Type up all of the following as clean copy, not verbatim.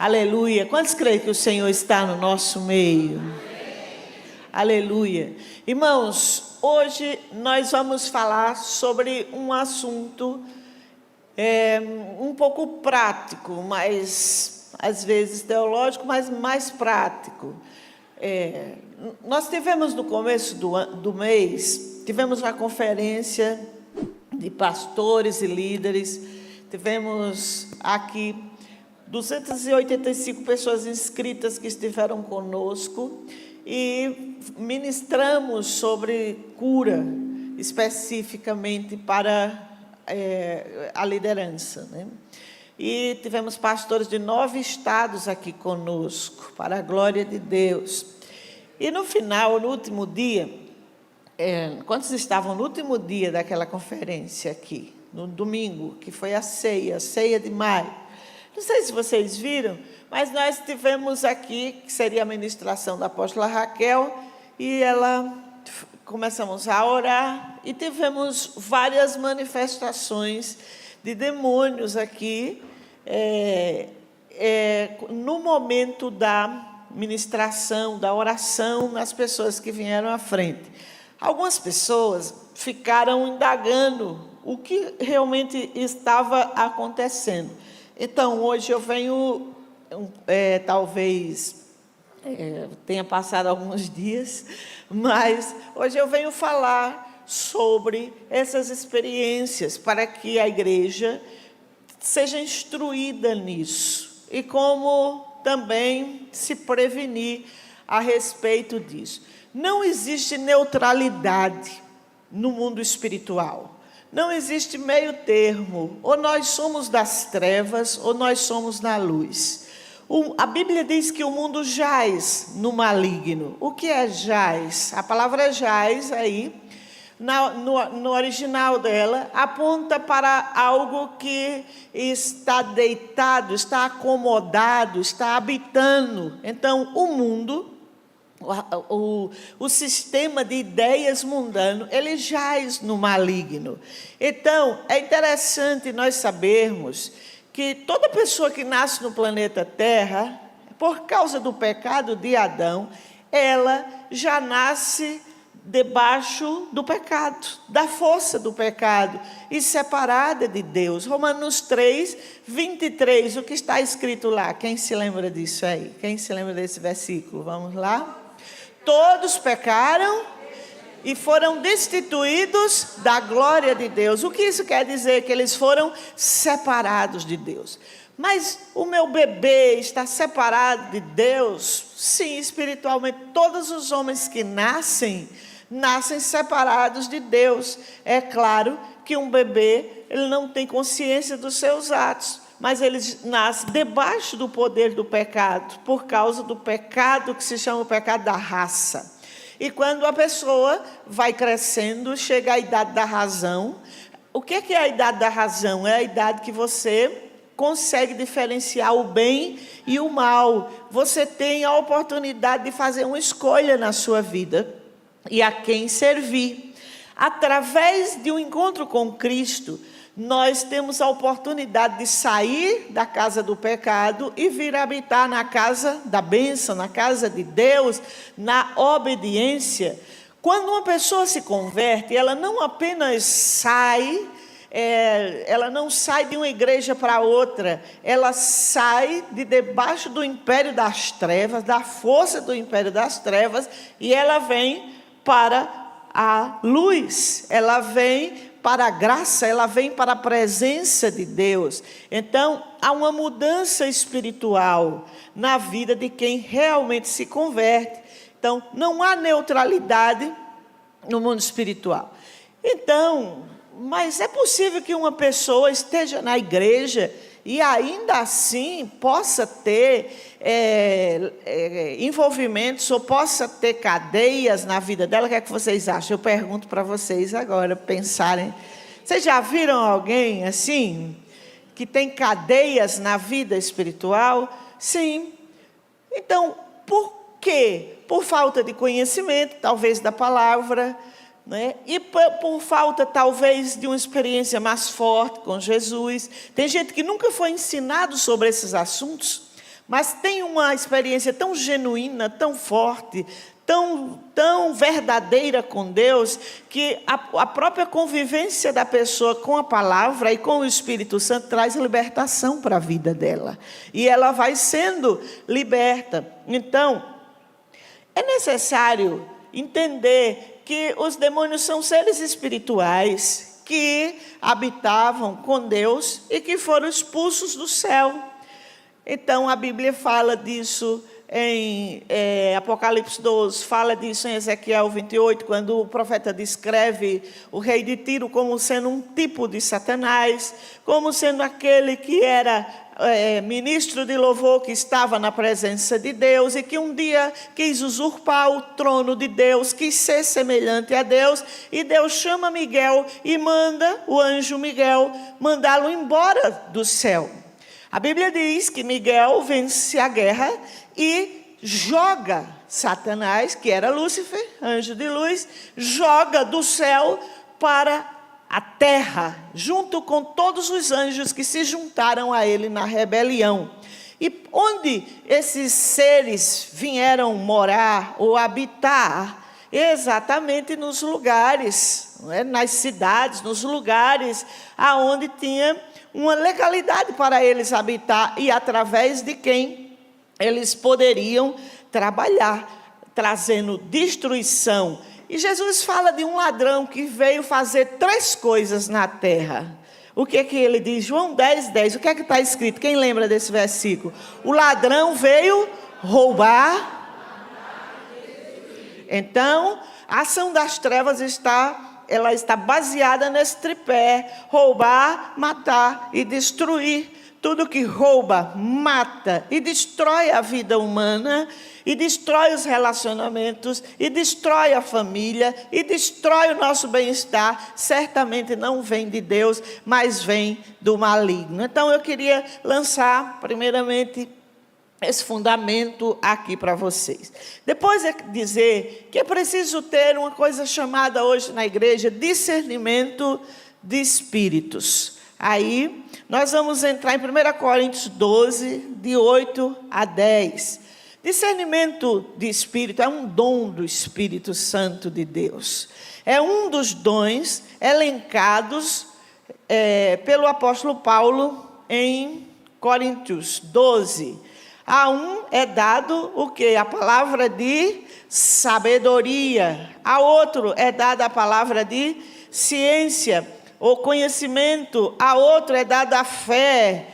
Aleluia. Quantos creem que o Senhor está no nosso meio? Aleluia. Irmãos, hoje nós vamos falar sobre um assunto um pouco prático, mas às vezes teológico, mas mais prático. Nós tivemos no começo do mês, tivemos uma conferência de pastores e líderes, tivemos aqui 285 pessoas inscritas que estiveram conosco e ministramos sobre cura, especificamente para a liderança, né? E tivemos pastores de 9 estados aqui conosco, para a glória de Deus. E no final, no último dia, quantos estavam no último dia daquela conferência aqui? No domingo, que foi a ceia de maio. Não sei se vocês viram, mas nós tivemos aqui, que seria a ministração da apóstola Raquel, e começamos a orar, e tivemos várias manifestações de demônios aqui, no momento da ministração, da oração, nas pessoas que vieram à frente. Algumas pessoas ficaram indagando o que realmente estava acontecendo. Então, hoje eu venho, talvez tenha passado alguns dias, mas hoje eu venho falar sobre essas experiências, para que a igreja seja instruída nisso, e como também se prevenir a respeito disso. Não existe neutralidade no mundo espiritual. Não existe meio termo, ou nós somos das trevas, ou nós somos da luz. A Bíblia diz que o mundo jaz no maligno. O que é jaz? A palavra jaz aí, no original dela, aponta para algo que está deitado, está acomodado, está habitando. Então, o mundo, o sistema de ideias mundano, ele jaz no maligno. Então, é interessante nós sabermos que toda pessoa que nasce no planeta Terra, por causa do pecado de Adão, ela já nasce debaixo do pecado, da força do pecado, e separada de Deus. Romanos 3, 23, o que está escrito lá? Quem se lembra disso aí? Quem se lembra desse versículo? Vamos lá? Todos pecaram e foram destituídos da glória de Deus. O que isso quer dizer? Que eles foram separados de Deus. Mas o meu bebê está separado de Deus? Sim, espiritualmente. Todos os homens que nascem separados de Deus. É claro que um bebê, ele não tem consciência dos seus atos, mas ele nasce debaixo do poder do pecado, por causa do pecado que se chama o pecado da raça. E quando a pessoa vai crescendo, chega à idade da razão. O que é a idade da razão? É a idade que você consegue diferenciar o bem e o mal. Você tem a oportunidade de fazer uma escolha na sua vida e a quem servir. Através de um encontro com Cristo, nós temos a oportunidade de sair da casa do pecado e vir habitar na casa da bênção, na casa de Deus, na obediência. Quando uma pessoa se converte, ela não apenas sai, ela não sai de uma igreja para outra, ela sai de debaixo do império das trevas, da força do império das trevas, e ela vem para a luz, ela vem para a graça, ela vem para a presença de Deus. Então, há uma mudança espiritual na vida de quem realmente se converte. Então, não há neutralidade no mundo espiritual. Então, mas é possível que uma pessoa esteja na igreja e ainda assim possa ter envolvimentos ou possa ter cadeias na vida dela. O que é que vocês acham? Eu pergunto para vocês agora, pensarem. Vocês já viram alguém assim, que tem cadeias na vida espiritual? Sim. Então, por quê? Por falta de conhecimento, talvez da palavra, né? E por falta talvez de uma experiência mais forte com Jesus. Tem gente que nunca foi ensinado sobre esses assuntos, mas tem uma experiência tão genuína, tão forte, tão verdadeira com Deus, que a própria convivência da pessoa com a palavra e com o Espírito Santo traz libertação para a vida dela. E ela vai sendo liberta. Então, é necessário entender que os demônios são seres espirituais que habitavam com Deus e que foram expulsos do céu. Então, a Bíblia fala disso em Apocalipse 12, fala disso em Ezequiel 28, quando o profeta descreve o rei de Tiro como sendo um tipo de Satanás, como sendo aquele que era ministro de louvor, que estava na presença de Deus e que um dia quis usurpar o trono de Deus, quis ser semelhante a Deus, e Deus chama Miguel e manda o anjo Miguel mandá-lo embora do céu. A Bíblia diz que Miguel vence a guerra e joga Satanás, que era Lúcifer, anjo de luz, joga do céu para a terra, junto com todos os anjos que se juntaram a ele na rebelião. E onde esses seres vieram morar ou habitar? Exatamente nos lugares, nas cidades, nos lugares aonde tinha uma legalidade para eles habitar e através de quem eles poderiam trabalhar, trazendo destruição. E Jesus fala de um ladrão que veio fazer 3 coisas na terra. O que é que ele diz? João 10, 10. O que é que está escrito? Quem lembra desse versículo? O ladrão veio roubar. Então, a ação das trevas está baseada nesse tripé: roubar, matar e destruir. Tudo que rouba, mata e destrói a vida humana, e destrói os relacionamentos, e destrói a família, e destrói o nosso bem-estar, certamente não vem de Deus, mas vem do maligno. Então eu queria lançar, primeiramente, esse fundamento aqui para vocês. Depois é dizer que é preciso ter uma coisa chamada hoje na igreja discernimento de espíritos. Aí nós vamos entrar em 1 Coríntios 12, de 8 a 10. Discernimento de espírito é um dom do Espírito Santo de Deus. É um dos dons elencados pelo apóstolo Paulo em Coríntios 12. A um é dado o quê? A palavra de sabedoria. A outro é dada a palavra de ciência ou conhecimento. A outro é dada a fé.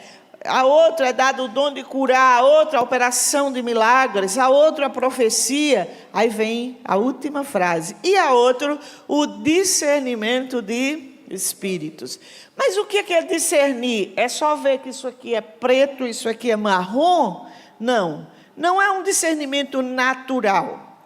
A outro é dado o dom de curar. A outra a operação de milagres. A outro a profecia. Aí vem a última frase. E a outro o discernimento de espíritos. Mas o que é discernir? É só ver que isso aqui é preto, isso aqui é marrom? Não, não é um discernimento natural.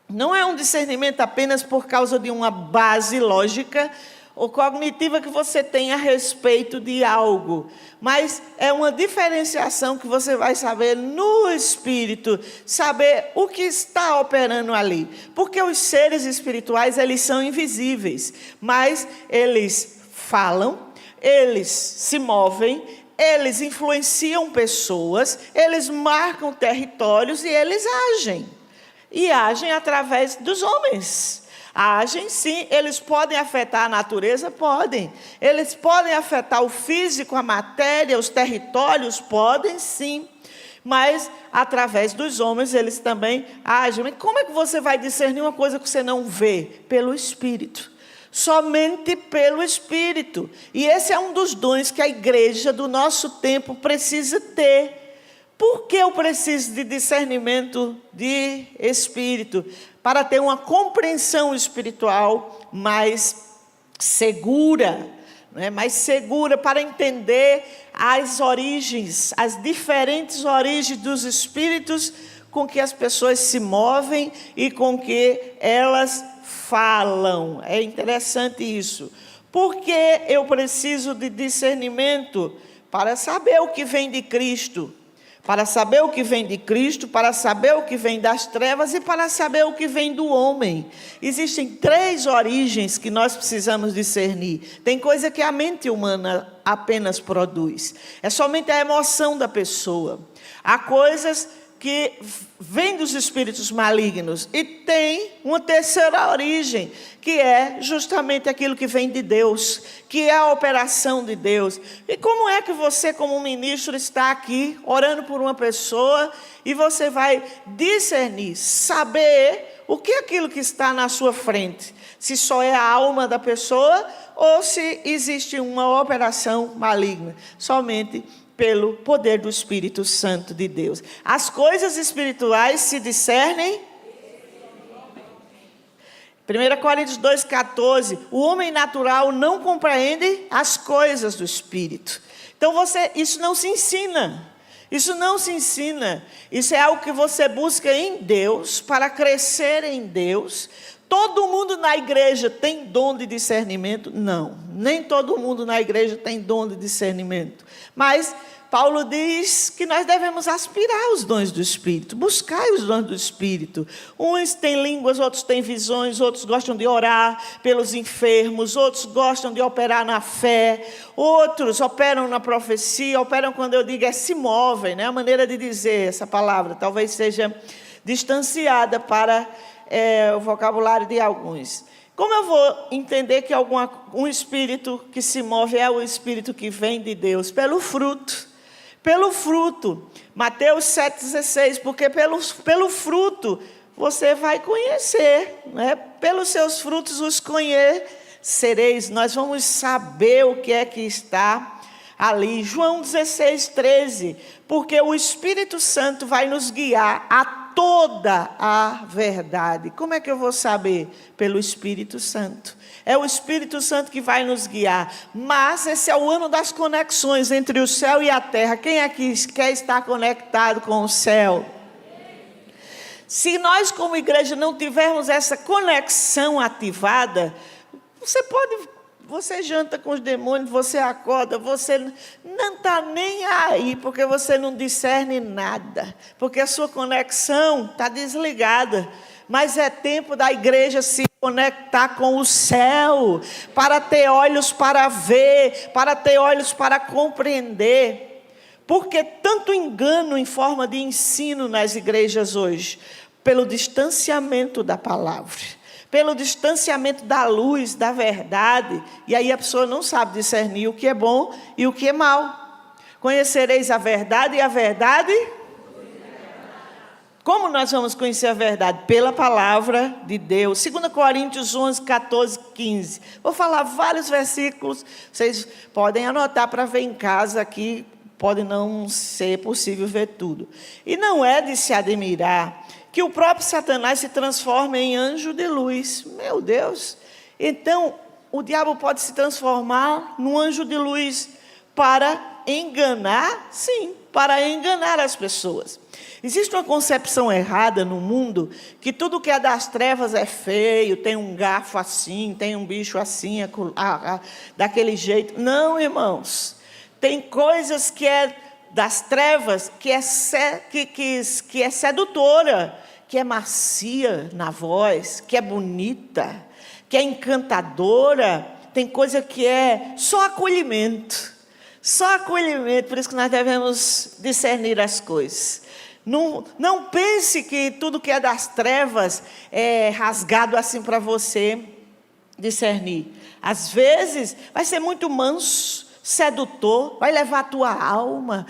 Não é um discernimento apenas por causa de uma base lógica ou cognitiva que você tem a respeito de algo. Mas é uma diferenciação que você vai saber no espírito, saber o que está operando ali. Porque os seres espirituais, eles são invisíveis, mas eles falam, eles se movem, eles influenciam pessoas, eles marcam territórios e eles agem. E agem através dos homens. Agem sim, eles podem afetar a natureza? Podem. Eles podem afetar o físico, a matéria, os territórios? Podem sim. Mas através dos homens eles também agem. Mas como é que você vai discernir uma coisa que você não vê? Pelo Espírito. Somente pelo Espírito. E esse é um dos dons que a igreja do nosso tempo precisa ter. Por que eu preciso de discernimento de espírito? Para ter uma compreensão espiritual mais segura, né? Mais segura, para entender as origens, as diferentes origens dos espíritos com que as pessoas se movem e com que elas falam. É interessante isso. Por que eu preciso de discernimento? Para saber o que vem de Cristo. para saber o que vem de Cristo, para saber o que vem das trevas e para saber o que vem do homem. Existem 3 origens que nós precisamos discernir. Tem coisa que a mente humana apenas produz. É somente a emoção da pessoa. Há coisas que vêm dos espíritos malignos. E tem uma terceira origem, que é justamente aquilo que vem de Deus, que é a operação de Deus. E como é que você, como ministro, está aqui orando por uma pessoa e você vai discernir, saber o que é aquilo que está na sua frente? Se só é a alma da pessoa ou se existe uma operação maligna. Somente pelo poder do Espírito Santo de Deus. As coisas espirituais se discernem. 1 Coríntios 2,14, o homem natural não compreende as coisas do Espírito. Então isso não se ensina. Isso não se ensina. Isso é algo que você busca em Deus, para crescer em Deus. Todo mundo na igreja tem dom de discernimento? Não, nem todo mundo na igreja tem dom de discernimento. Mas Paulo diz que nós devemos aspirar os dons do Espírito, buscar os dons do Espírito. Uns têm línguas, outros têm visões, outros gostam de orar pelos enfermos, outros gostam de operar na fé, outros operam na profecia, operam quando eu digo se movem, né? A maneira de dizer essa palavra talvez seja distanciada para o vocabulário de alguns. Como eu vou entender que um espírito que se move é o espírito que vem de Deus? Pelo fruto. Pelo fruto. Mateus 7,16, porque pelo fruto você vai conhecer, né? Pelos seus frutos os conhecereis. Nós vamos saber o que é que está ali. João 16,13, porque o Espírito Santo vai nos guiar a toda a verdade. Como é que eu vou saber? Pelo Espírito Santo. É o Espírito Santo que vai nos guiar. Mas esse é o ano das conexões entre o céu e a terra. Quem aqui quer estar conectado com o céu? Se nós como igreja não tivermos essa conexão ativada, você janta com os demônios, você acorda, você não está nem aí, porque você não discerne nada, porque a sua conexão está desligada. Mas é tempo da igreja se conectar com o céu, para ter olhos para ver, para ter olhos para compreender. Porque tanto engano em forma de ensino nas igrejas hoje, pelo distanciamento da palavra, pelo distanciamento da luz, da verdade, e aí a pessoa não sabe discernir o que é bom e o que é mal. Conhecereis a verdade e a verdade... Como nós vamos conhecer a verdade? Pela palavra de Deus. 2 Coríntios 11, 14, 15. Vou falar vários versículos. Vocês podem anotar para ver em casa aqui. Pode não ser possível ver tudo. E não é de se admirar que o próprio Satanás se transforme em anjo de luz. Meu Deus! Então, o diabo pode se transformar num anjo de luz para enganar? Sim, para enganar as pessoas. Existe uma concepção errada no mundo que tudo que é das trevas é feio, tem um garfo assim, tem um bicho assim, daquele jeito. Não, irmãos. Tem coisas que é das trevas que é sedutora, que é macia na voz, que é bonita, que é encantadora. Tem coisa que é só acolhimento. Só acolhimento, por isso que nós devemos discernir as coisas. Não pense que tudo que é das trevas é rasgado assim para você discernir. Às vezes vai ser muito manso, sedutor, vai levar a tua alma,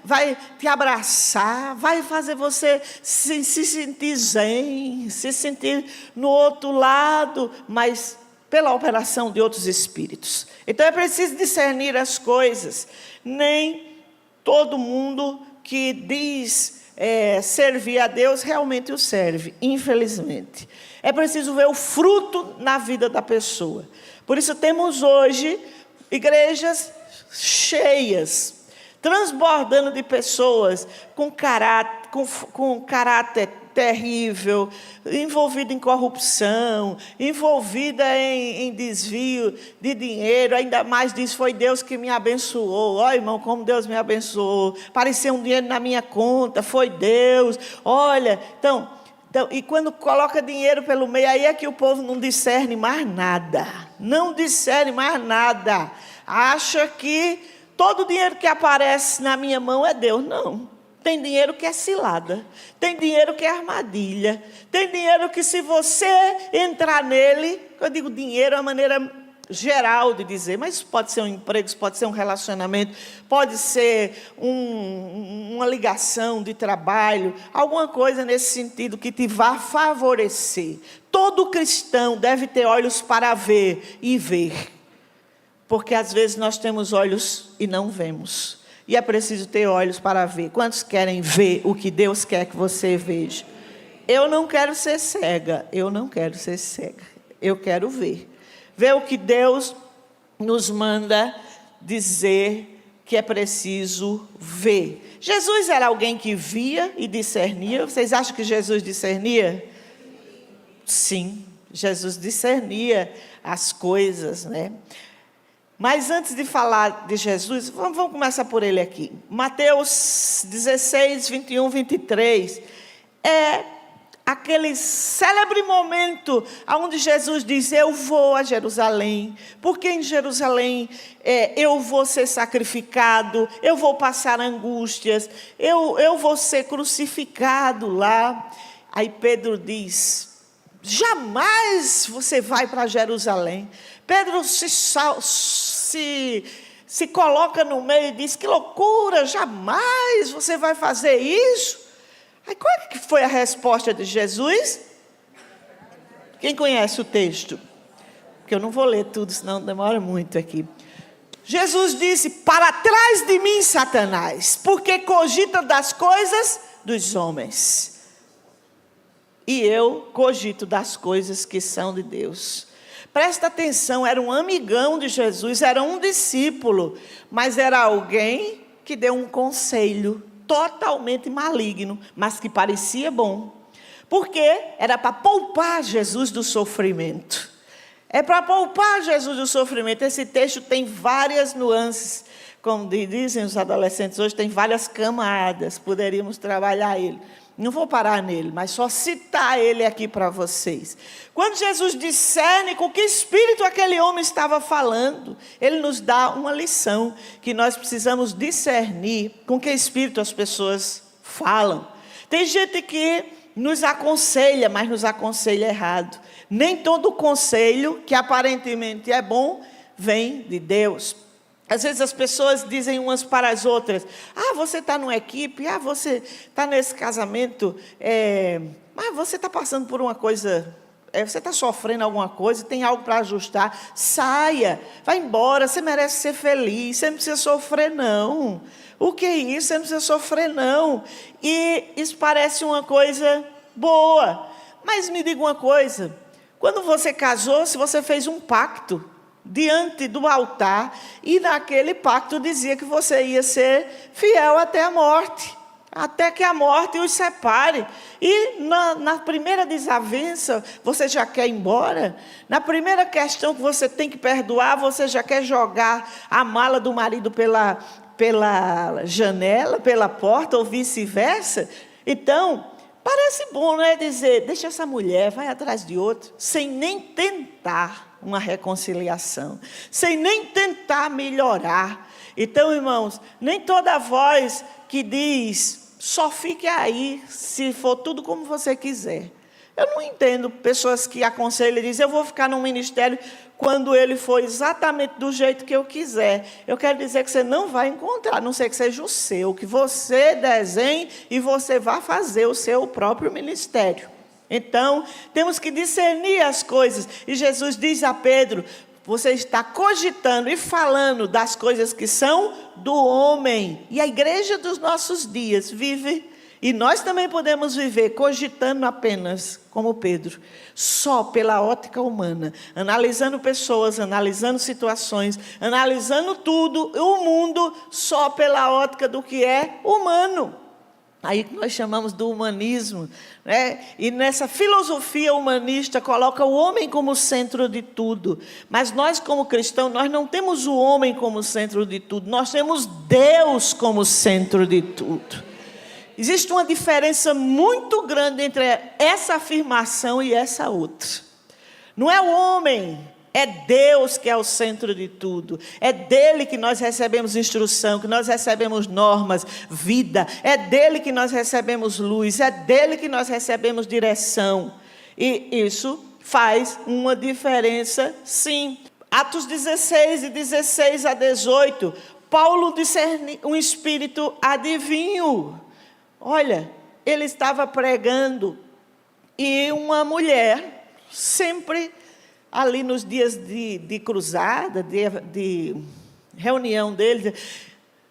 vai te abraçar, vai fazer você se sentir zen, se sentir no outro lado, mas pela operação de outros espíritos. Então é preciso discernir as coisas. Nem todo mundo que diz servir a Deus realmente o serve, infelizmente. É preciso ver o fruto na vida da pessoa. Por isso temos hoje igrejas cheias, transbordando de pessoas com caráter, com caráter terrível, envolvida em corrupção, envolvida em desvio de dinheiro, ainda mais diz, foi Deus que me abençoou. Olha, irmão, como Deus me abençoou. Parecia um dinheiro na minha conta, foi Deus. Olha, então, e quando coloca dinheiro pelo meio, aí é que o povo não discerne mais nada. Não discerne mais nada. Acha que todo o dinheiro que aparece na minha mão é Deus. Não. Tem dinheiro que é cilada, tem dinheiro que é armadilha, tem dinheiro que se você entrar nele, eu digo dinheiro é uma maneira geral de dizer, mas pode ser um emprego, pode ser um relacionamento, pode ser uma ligação de trabalho, alguma coisa nesse sentido que te vá favorecer. Todo cristão deve ter olhos para ver e ver, porque às vezes nós temos olhos e não vemos. E é preciso ter olhos para ver. Quantos querem ver o que Deus quer que você veja? Eu não quero ser cega. Eu não quero ser cega. Eu quero ver. Ver o que Deus nos manda dizer que é preciso ver. Jesus era alguém que via e discernia. Vocês acham que Jesus discernia? Sim, Jesus discernia as coisas, né? Mas antes de falar de Jesus, vamos começar por ele aqui. Mateus 16, 21, 23. É aquele célebre momento onde Jesus diz, eu vou a Jerusalém, porque em Jerusalém eu vou ser sacrificado, eu vou passar angústias, eu vou ser crucificado lá. Aí Pedro diz, jamais você vai para Jerusalém. Pedro se coloca no meio e diz, que loucura, jamais você vai fazer isso. Aí qual é que foi a resposta de Jesus? Quem conhece o texto? Porque eu não vou ler tudo, senão demora muito aqui. Jesus disse, para trás de mim, Satanás, porque cogita das coisas dos homens. E eu cogito das coisas que são de Deus. Presta atenção, era um amigão de Jesus, era um discípulo, mas era alguém que deu um conselho totalmente maligno, mas que parecia bom. Porque era para poupar Jesus do sofrimento. É para poupar Jesus do sofrimento. Esse texto tem várias nuances, como dizem os adolescentes hoje, tem várias camadas, poderíamos trabalhar ele. Não vou parar nele, mas só citar ele aqui para vocês. Quando Jesus discerne com que espírito aquele homem estava falando, ele nos dá uma lição, que nós precisamos discernir com que espírito as pessoas falam. Tem gente que nos aconselha, mas nos aconselha errado. Nem todo conselho que aparentemente é bom, vem de Deus. Às vezes as pessoas dizem umas para as outras, você está numa equipe, você está nesse casamento, mas você está passando por uma coisa, você está sofrendo alguma coisa, tem algo para ajustar, saia, vai embora, você merece ser feliz, você não precisa sofrer não. O que é isso? Você não precisa sofrer não. E isso parece uma coisa boa, mas me diga uma coisa, quando você casou, se você fez um pacto, diante do altar, e naquele pacto dizia que você ia ser fiel até a morte, até que a morte os separe. E na primeira desavença, você já quer ir embora? Na primeira questão que você tem que perdoar, você já quer jogar a mala do marido pela janela, pela porta, ou vice-versa? Então, parece bom, não é dizer, deixa essa mulher, vai atrás de outro, sem nem tentar uma reconciliação, sem nem tentar melhorar. Então, irmãos, nem toda voz que diz, só fique aí, se for tudo como você quiser. Eu não entendo pessoas que aconselham e dizem, eu vou ficar no ministério quando ele for exatamente do jeito que eu quiser. Eu quero dizer que você não vai encontrar, a não ser que seja o seu, que você desenhe e você vá fazer o seu próprio ministério. Então, temos que discernir as coisas. E Jesus diz a Pedro, você está cogitando e falando das coisas que são do homem. E a igreja dos nossos dias vive, e nós também podemos viver cogitando apenas, como Pedro, só pela ótica humana, analisando pessoas, analisando situações, analisando tudo, o mundo, só pela ótica do que é humano. aí que nós chamamos do humanismo, né? E nessa filosofia humanista coloca o homem como centro de tudo. Mas nós, como cristãos, nós não temos o homem como centro de tudo, nós temos Deus como centro de tudo. Existe uma diferença muito grande entre essa afirmação e essa outra. Não é o homem, é Deus que é o centro de tudo. É dele que nós recebemos instrução, que nós recebemos normas, vida. É dele que nós recebemos luz, é dele que nós recebemos direção. E isso faz uma diferença, sim. Atos 16, de 16 a 18, Paulo discerne um espírito adivinho. Olha, ele estava pregando e uma mulher, sempre ali nos dias de cruzada, de reunião deles,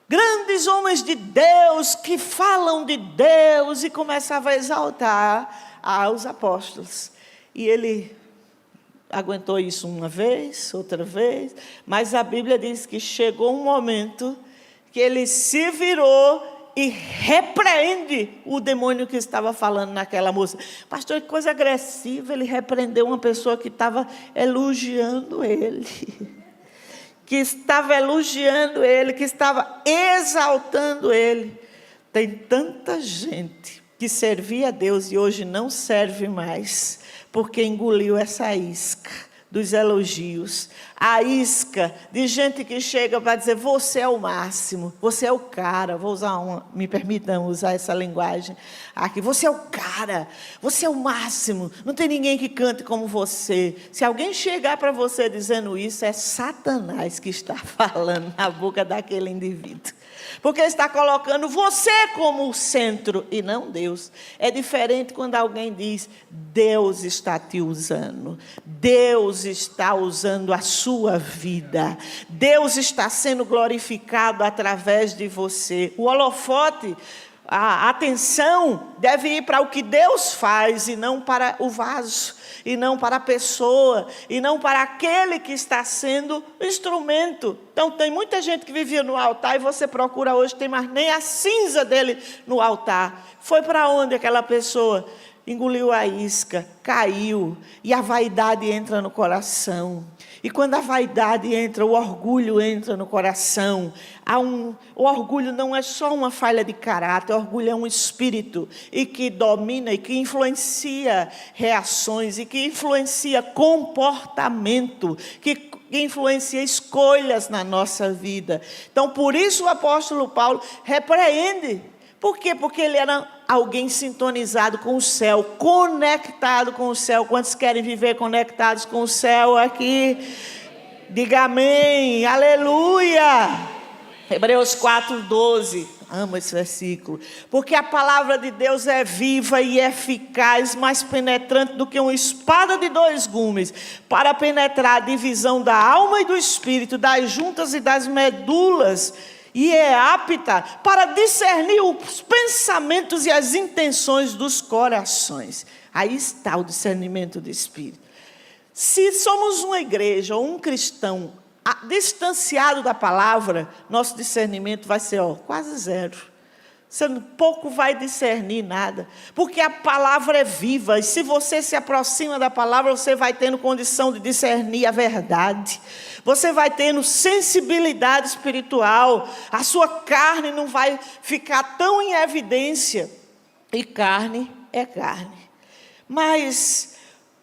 grandes homens de Deus que falam de Deus, e começava a exaltar aos apóstolos. E ele aguentou isso uma vez, outra vez, mas a Bíblia diz que chegou um momento que ele se virou e repreende o demônio que estava falando naquela moça. Pastor, que coisa agressiva, ele repreendeu uma pessoa que estava elogiando ele. Que estava elogiando ele, que estava exaltando ele. Tem tanta gente que servia a Deus e hoje não serve mais, porque engoliu essa isca dos elogios, a isca de gente que chega para dizer, você é o máximo, você é o cara, me permitam usar essa linguagem aqui, você é o cara, você é o máximo, não tem ninguém que cante como você. Se alguém chegar para você dizendo isso, é Satanás que está falando na boca daquele indivíduo. Porque está colocando você como o centro e não Deus. É diferente quando alguém diz, Deus está te usando. Deus está usando a sua vida. Deus está sendo glorificado através de você. O holofote, a atenção deve ir para o que Deus faz e não para o vaso, e não para a pessoa, e não para aquele que está sendo instrumento. Então tem muita gente que vivia no altar e você procura hoje, tem mais nem a cinza dele no altar. Foi para onde aquela pessoa? Engoliu a isca, caiu, e a vaidade entra no coração. E quando a vaidade entra, o orgulho entra no coração. O orgulho não é só uma falha de caráter, o orgulho é um espírito e que domina e que influencia reações e que influencia comportamento, que influencia escolhas na nossa vida. Então, por isso o apóstolo Paulo repreende. Por quê? Porque ele era alguém sintonizado com o céu, conectado com o céu. Quantos querem viver conectados com o céu aqui? Diga amém, aleluia. Hebreus 4:12, amo esse versículo. Porque a palavra de Deus é viva e eficaz, mais penetrante do que uma espada de dois gumes, para penetrar a divisão da alma e do espírito, das juntas e das medulas, e é apta para discernir os pensamentos e as intenções dos corações. Aí está o discernimento do Espírito. Se somos uma igreja ou um cristão distanciado da palavra, nosso discernimento vai ser quase zero. Você pouco vai discernir nada, porque a palavra é viva, e se você se aproxima da palavra, você vai tendo condição de discernir a verdade, você vai tendo sensibilidade espiritual, a sua carne não vai ficar tão em evidência, e carne é carne. Mas,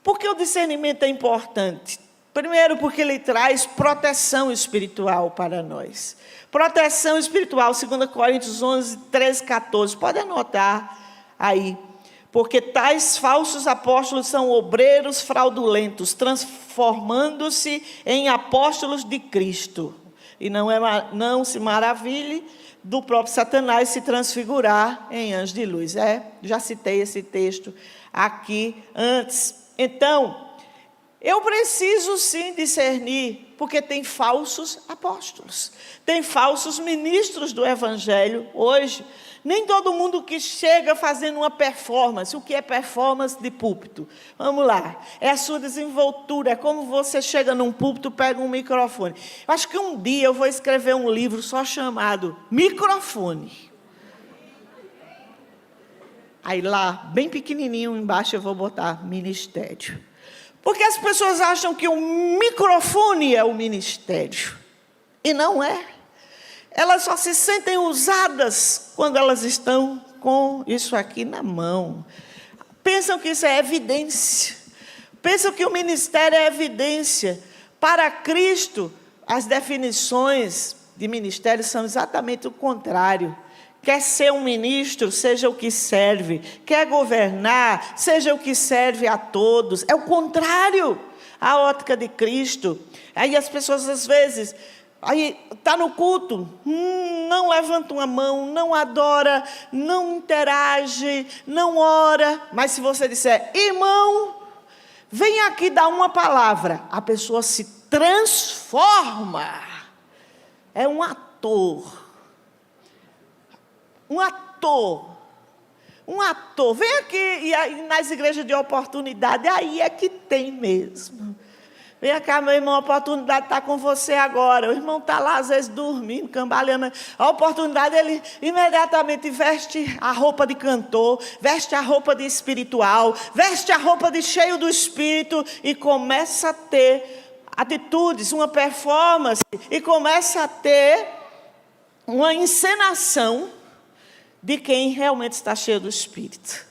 por que o discernimento é importante? Primeiro, porque ele traz proteção espiritual para nós. Proteção espiritual, 2 Coríntios 11, 13, 14. Pode anotar aí. Porque tais falsos apóstolos são obreiros fraudulentos, transformando-se em apóstolos de Cristo. E não se maravilhe do próprio Satanás se transfigurar em anjo de luz. Já citei esse texto aqui antes. Então, eu preciso sim discernir, porque tem falsos apóstolos, tem falsos ministros do Evangelho hoje. Nem todo mundo que chega fazendo uma performance. O que é performance de púlpito? Vamos lá, é a sua desenvoltura, é como você chega num púlpito, pega um microfone. Eu acho que um dia eu vou escrever um livro só chamado Microfone. Aí lá, bem pequenininho embaixo, eu vou botar ministério. Porque as pessoas acham que o microfone é o ministério. E não é. Elas só se sentem usadas quando elas estão com isso aqui na mão. Pensam que isso é evidência. Pensam que o ministério é evidência. Para Cristo, as definições de ministério são exatamente o contrário. Quer ser um ministro, seja o que serve. Quer governar, seja o que serve a todos. É o contrário à ótica de Cristo. Aí as pessoas, às vezes, aí está no culto, não levanta uma mão, não adora, não interage, não ora. Mas se você disser, irmão, vem aqui dar uma palavra, a pessoa se transforma. É um ator. Um ator. Um ator. Vem aqui, e aí, nas igrejas de oportunidade, aí é que tem mesmo. Vem cá, meu irmão, a oportunidade está com você agora. O irmão está lá, às vezes, dormindo, cambaleando. A oportunidade, ele imediatamente veste a roupa de cantor, veste a roupa de espiritual, veste a roupa de cheio do Espírito e começa a ter atitudes, uma performance, e começa a ter uma encenação de quem realmente está cheio do Espírito.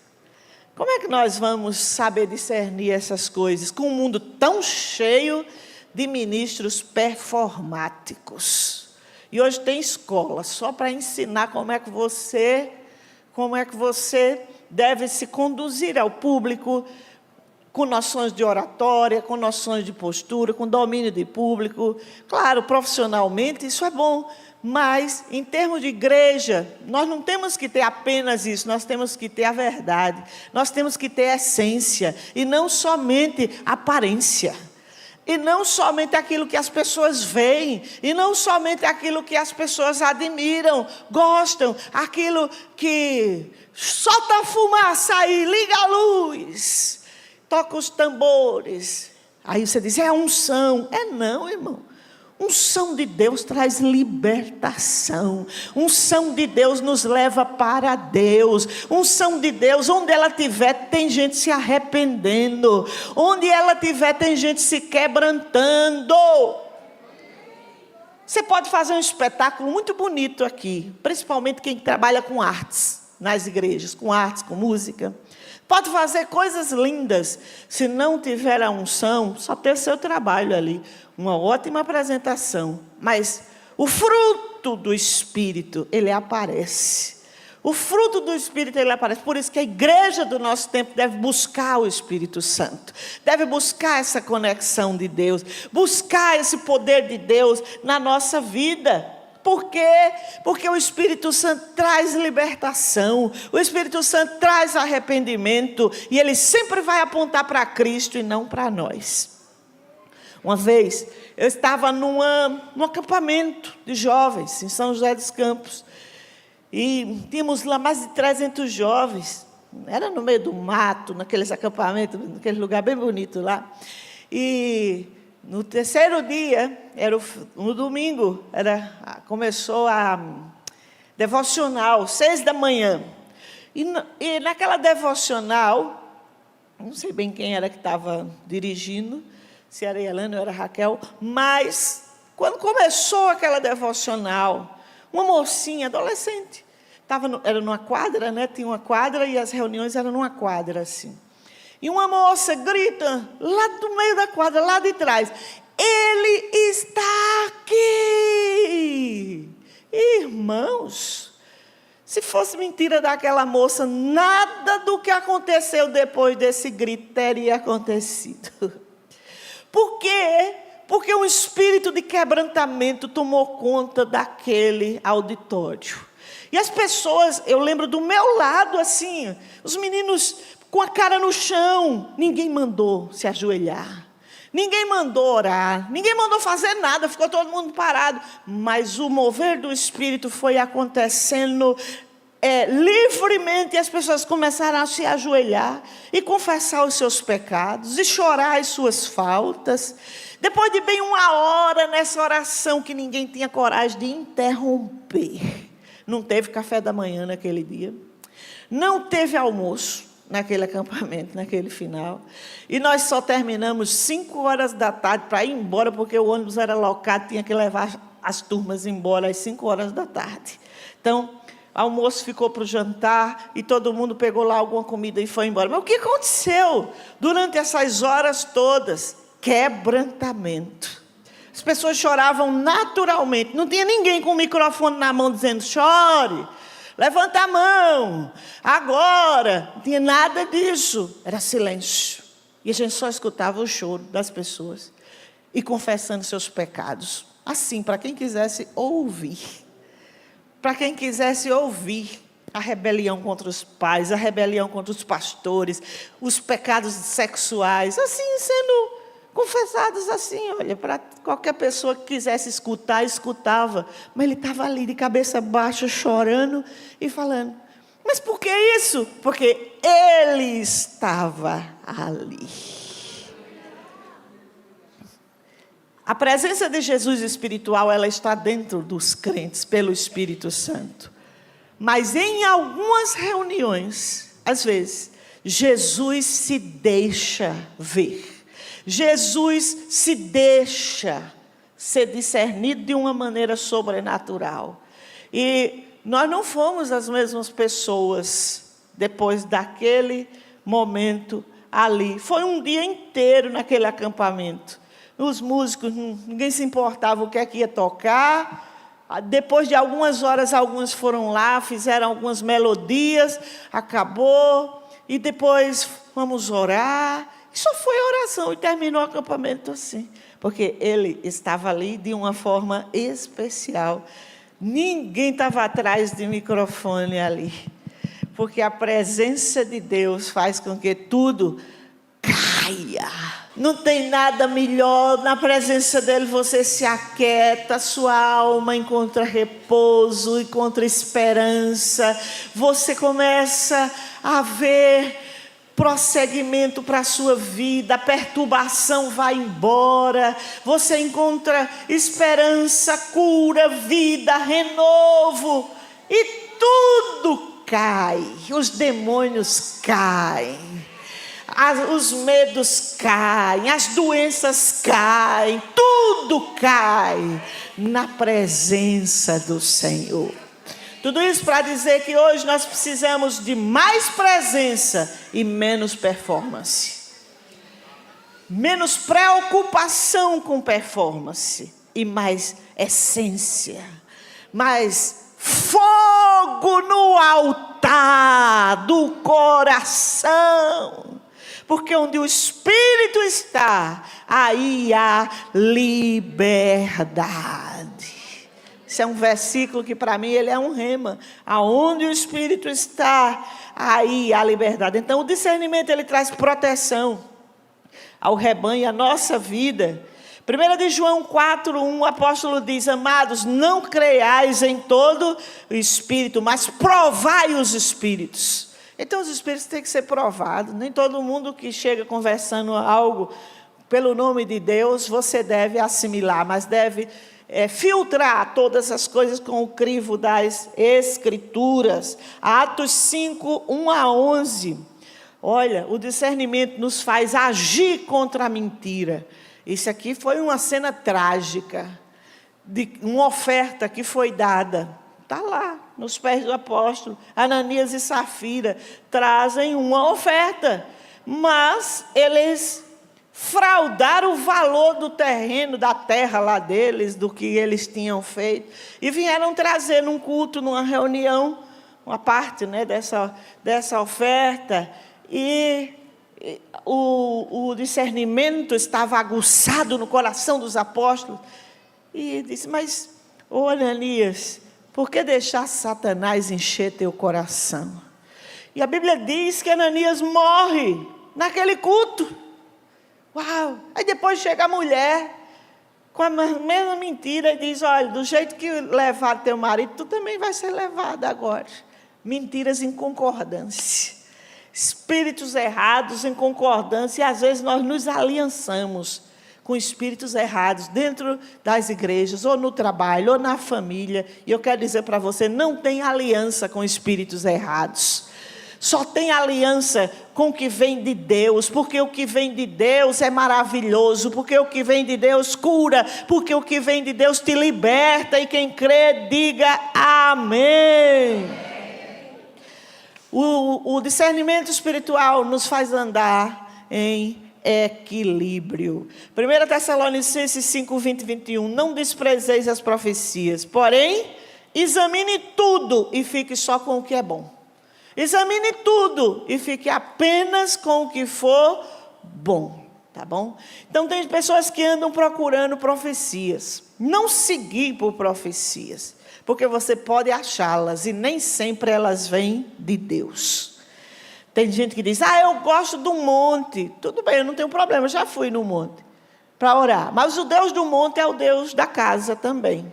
Como é que nós vamos saber discernir essas coisas com um mundo tão cheio de ministros performáticos? E hoje tem escola só para ensinar como é que você deve se conduzir ao público, com noções de oratória, com noções de postura, com domínio de público. Claro, profissionalmente isso é bom, mas em termos de igreja, nós não temos que ter apenas isso, nós temos que ter a verdade, nós temos que ter essência, e não somente aparência, e não somente aquilo que as pessoas veem, e não somente aquilo que as pessoas admiram, gostam, aquilo que solta a fumaça aí, liga a luz, toca os tambores. Aí você diz, é unção. É não, irmão. Unção de Deus traz libertação. Unção de Deus nos leva para Deus. Unção de Deus, onde ela estiver, tem gente se arrependendo. Onde ela estiver, tem gente se quebrantando. Você pode fazer um espetáculo muito bonito aqui, principalmente quem trabalha com artes nas igrejas, com artes, com música. Pode fazer coisas lindas. Se não tiver a unção, só ter seu trabalho ali. Uma ótima apresentação. Mas o fruto do Espírito, ele aparece. O fruto do Espírito, ele aparece. Por isso que a igreja do nosso tempo deve buscar o Espírito Santo. Deve buscar essa conexão de Deus. Buscar esse poder de Deus na nossa vida. Por quê? Porque o Espírito Santo traz libertação, o Espírito Santo traz arrependimento, e ele sempre vai apontar para Cristo e não para nós. Uma vez, eu estava num acampamento de jovens, em São José dos Campos, e tínhamos lá mais de 300 jovens, era no meio do mato, naqueles acampamentos, naquele lugar bem bonito lá, e no terceiro dia, no domingo, começou a devocional, 6 da manhã. E naquela devocional, não sei bem quem era que estava dirigindo, se era Helena ou era Raquel, mas quando começou aquela devocional, uma mocinha, adolescente, era numa quadra, né? Tinha uma quadra e as reuniões eram numa quadra assim. E uma moça grita, lá do meio da quadra, lá de trás, ele está aqui. Irmãos, se fosse mentira daquela moça, nada do que aconteceu depois desse grito teria acontecido. Por quê? Porque um espírito de quebrantamento tomou conta daquele auditório. E as pessoas, eu lembro do meu lado assim, os meninos com a cara no chão, ninguém mandou se ajoelhar, ninguém mandou orar, ninguém mandou fazer nada, ficou todo mundo parado, mas o mover do Espírito foi acontecendo livremente, e as pessoas começaram a se ajoelhar, e confessar os seus pecados, e chorar as suas faltas, depois de bem 1 hora nessa oração, que ninguém tinha coragem de interromper, não teve café da manhã naquele dia, Não teve almoço naquele acampamento, naquele final. E nós só terminamos 5 horas da tarde para ir embora, porque o ônibus era locado, tinha que levar as turmas embora às 5 horas da tarde. Então, o almoço ficou para o jantar e todo mundo pegou lá alguma comida e foi embora. Mas o que aconteceu durante essas horas todas? Quebrantamento. As pessoas choravam naturalmente. Não tinha ninguém com o microfone na mão dizendo, chore, levanta a mão, agora. Não tinha nada disso. Era silêncio. E a gente só escutava o choro das pessoas e confessando seus pecados. Assim, para quem quisesse ouvir. Para quem quisesse ouvir a rebelião contra os pais, a rebelião contra os pastores, os pecados sexuais, assim, sendo confessados assim, olha, para qualquer pessoa que quisesse escutar, escutava. Mas ele estava ali de cabeça baixa, chorando e falando. Mas por que isso? Porque ele estava ali. A presença de Jesus espiritual, ela está dentro dos crentes pelo Espírito Santo. Mas em algumas reuniões, às vezes, Jesus se deixa ver. Jesus se deixa ser discernido de uma maneira sobrenatural. E nós não fomos as mesmas pessoas depois daquele momento ali. Foi um dia inteiro naquele acampamento. Os músicos, ninguém se importava o que é que ia tocar. Depois de algumas horas, alguns foram lá, fizeram algumas melodias, acabou. E depois vamos orar. Só foi oração e terminou o acampamento assim. Porque ele estava ali de uma forma especial. Ninguém estava atrás de microfone ali. Porque a presença de Deus faz com que tudo caia. Não tem nada melhor, na presença dele você se aquieta, sua alma encontra repouso, encontra esperança. Você começa a ver prosseguimento para a sua vida, a perturbação vai embora, você encontra esperança, cura, vida, renovo, e tudo cai, os demônios caem, os medos caem, as doenças caem, tudo cai na presença do Senhor. Tudo isso para dizer que hoje nós precisamos de mais presença e menos performance. Menos preocupação com performance e mais essência. Mais fogo no altar do coração. Porque onde o Espírito está, aí há liberdade. Esse é um versículo que para mim ele é um rema. Aonde o Espírito está, aí há liberdade. Então o discernimento ele traz proteção ao rebanho e à nossa vida. 1 de João 4:1, o apóstolo diz, amados, não creiais em todo o Espírito, mas provai os Espíritos. Então os Espíritos têm que ser provados. Nem todo mundo que chega conversando algo pelo nome de Deus, você deve assimilar, mas deve filtrar todas as coisas com o crivo das Escrituras. Atos 5:1-11. Olha, o discernimento nos faz agir contra a mentira. Isso aqui foi uma cena trágica, de uma oferta que foi dada. Está lá, nos pés do apóstolo. Ananias e Safira trazem uma oferta, mas eles fraudaram o valor do terreno, da terra lá deles, do que eles tinham feito, e vieram trazer num culto, numa reunião, uma parte, né, dessa oferta, e o discernimento estava aguçado no coração dos apóstolos, e disse, mas, ô Ananias, por que deixar Satanás encher teu coração? E a Bíblia diz que Ananias morre naquele culto. Uau! Aí depois chega a mulher com a mesma mentira e diz, olha, do jeito que levar teu marido, tu também vai ser levado agora. Mentiras em concordância. Espíritos errados em concordância. E às vezes nós nos aliançamos com espíritos errados dentro das igrejas, ou no trabalho, ou na família. E eu quero dizer para você, não tem aliança com espíritos errados. Só tem aliança com o que vem de Deus, porque o que vem de Deus é maravilhoso, porque o que vem de Deus cura, porque o que vem de Deus te liberta, e quem crê, diga amém. O discernimento espiritual nos faz andar em equilíbrio. 1 Tessalonicenses 5, 20 e 21. Não desprezeis as profecias, porém, examine tudo e fique só com o que é bom. Examine tudo e fique apenas com o que for bom, tá bom? Então tem pessoas que andam procurando profecias. Não seguir por profecias, porque você pode achá-las e nem sempre elas vêm de Deus. Tem gente que diz, eu gosto do monte. Tudo bem, eu não tenho problema, eu já fui no monte para orar. Mas o Deus do monte é o Deus da casa também.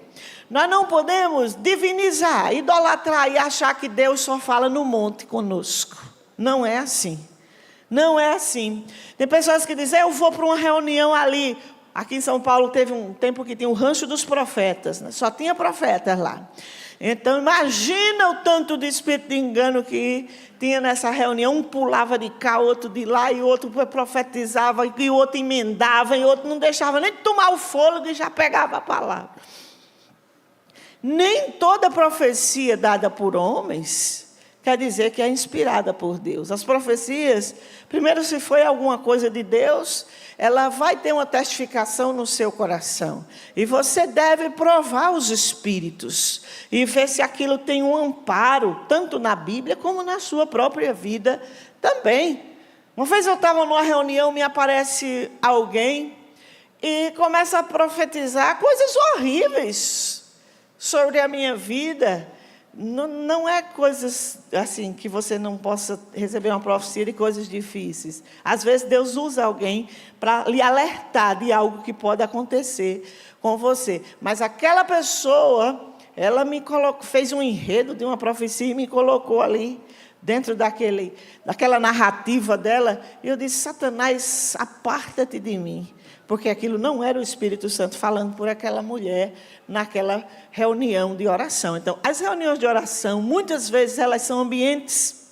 Nós não podemos divinizar, idolatrar e achar que Deus só fala no monte conosco. Não é assim. Não é assim. Tem pessoas que dizem, eu vou para uma reunião ali. Aqui em São Paulo teve um tempo que tinha o rancho dos profetas, né? Só tinha profetas lá. Então imagina o tanto de espírito de engano que tinha nessa reunião. Um pulava de cá, outro de lá, e outro profetizava, e o outro emendava, e o outro não deixava nem tomar o fôlego e já pegava a palavra. Nem toda profecia dada por homens quer dizer que é inspirada por Deus. As profecias, primeiro, se foi alguma coisa de Deus, ela vai ter uma testificação no seu coração. E você deve provar os espíritos e ver se aquilo tem um amparo, tanto na Bíblia como na sua própria vida também. Uma vez eu estava numa reunião, me aparece alguém e começa a profetizar coisas horríveis sobre a minha vida. Não é coisas assim que você não possa receber uma profecia de coisas difíceis. Às vezes Deus usa alguém para lhe alertar de algo que pode acontecer com você. Mas aquela pessoa, ela me colocou, fez um enredo de uma profecia e me colocou ali dentro daquela narrativa dela. E eu disse, Satanás, aparta-te de mim. Porque aquilo não era o Espírito Santo falando por aquela mulher naquela reunião de oração. Então, as reuniões de oração, muitas vezes, elas são ambientes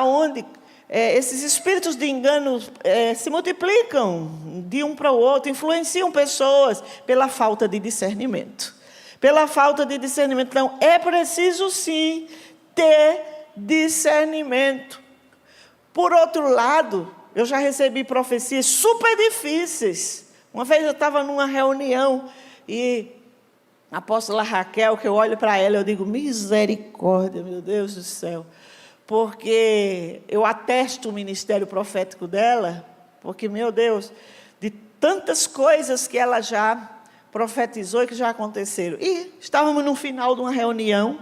onde esses espíritos de engano se multiplicam de um para o outro, influenciam pessoas pela falta de discernimento. Pela falta de discernimento. Então, é preciso, sim, ter discernimento. Por outro lado, eu já recebi profecias super difíceis. Uma vez eu estava numa reunião e a apóstola Raquel, que eu olho para ela, eu digo, misericórdia, meu Deus do céu. Porque eu atesto o ministério profético dela, porque, meu Deus, de tantas coisas que ela já profetizou e que já aconteceram. E estávamos no final de uma reunião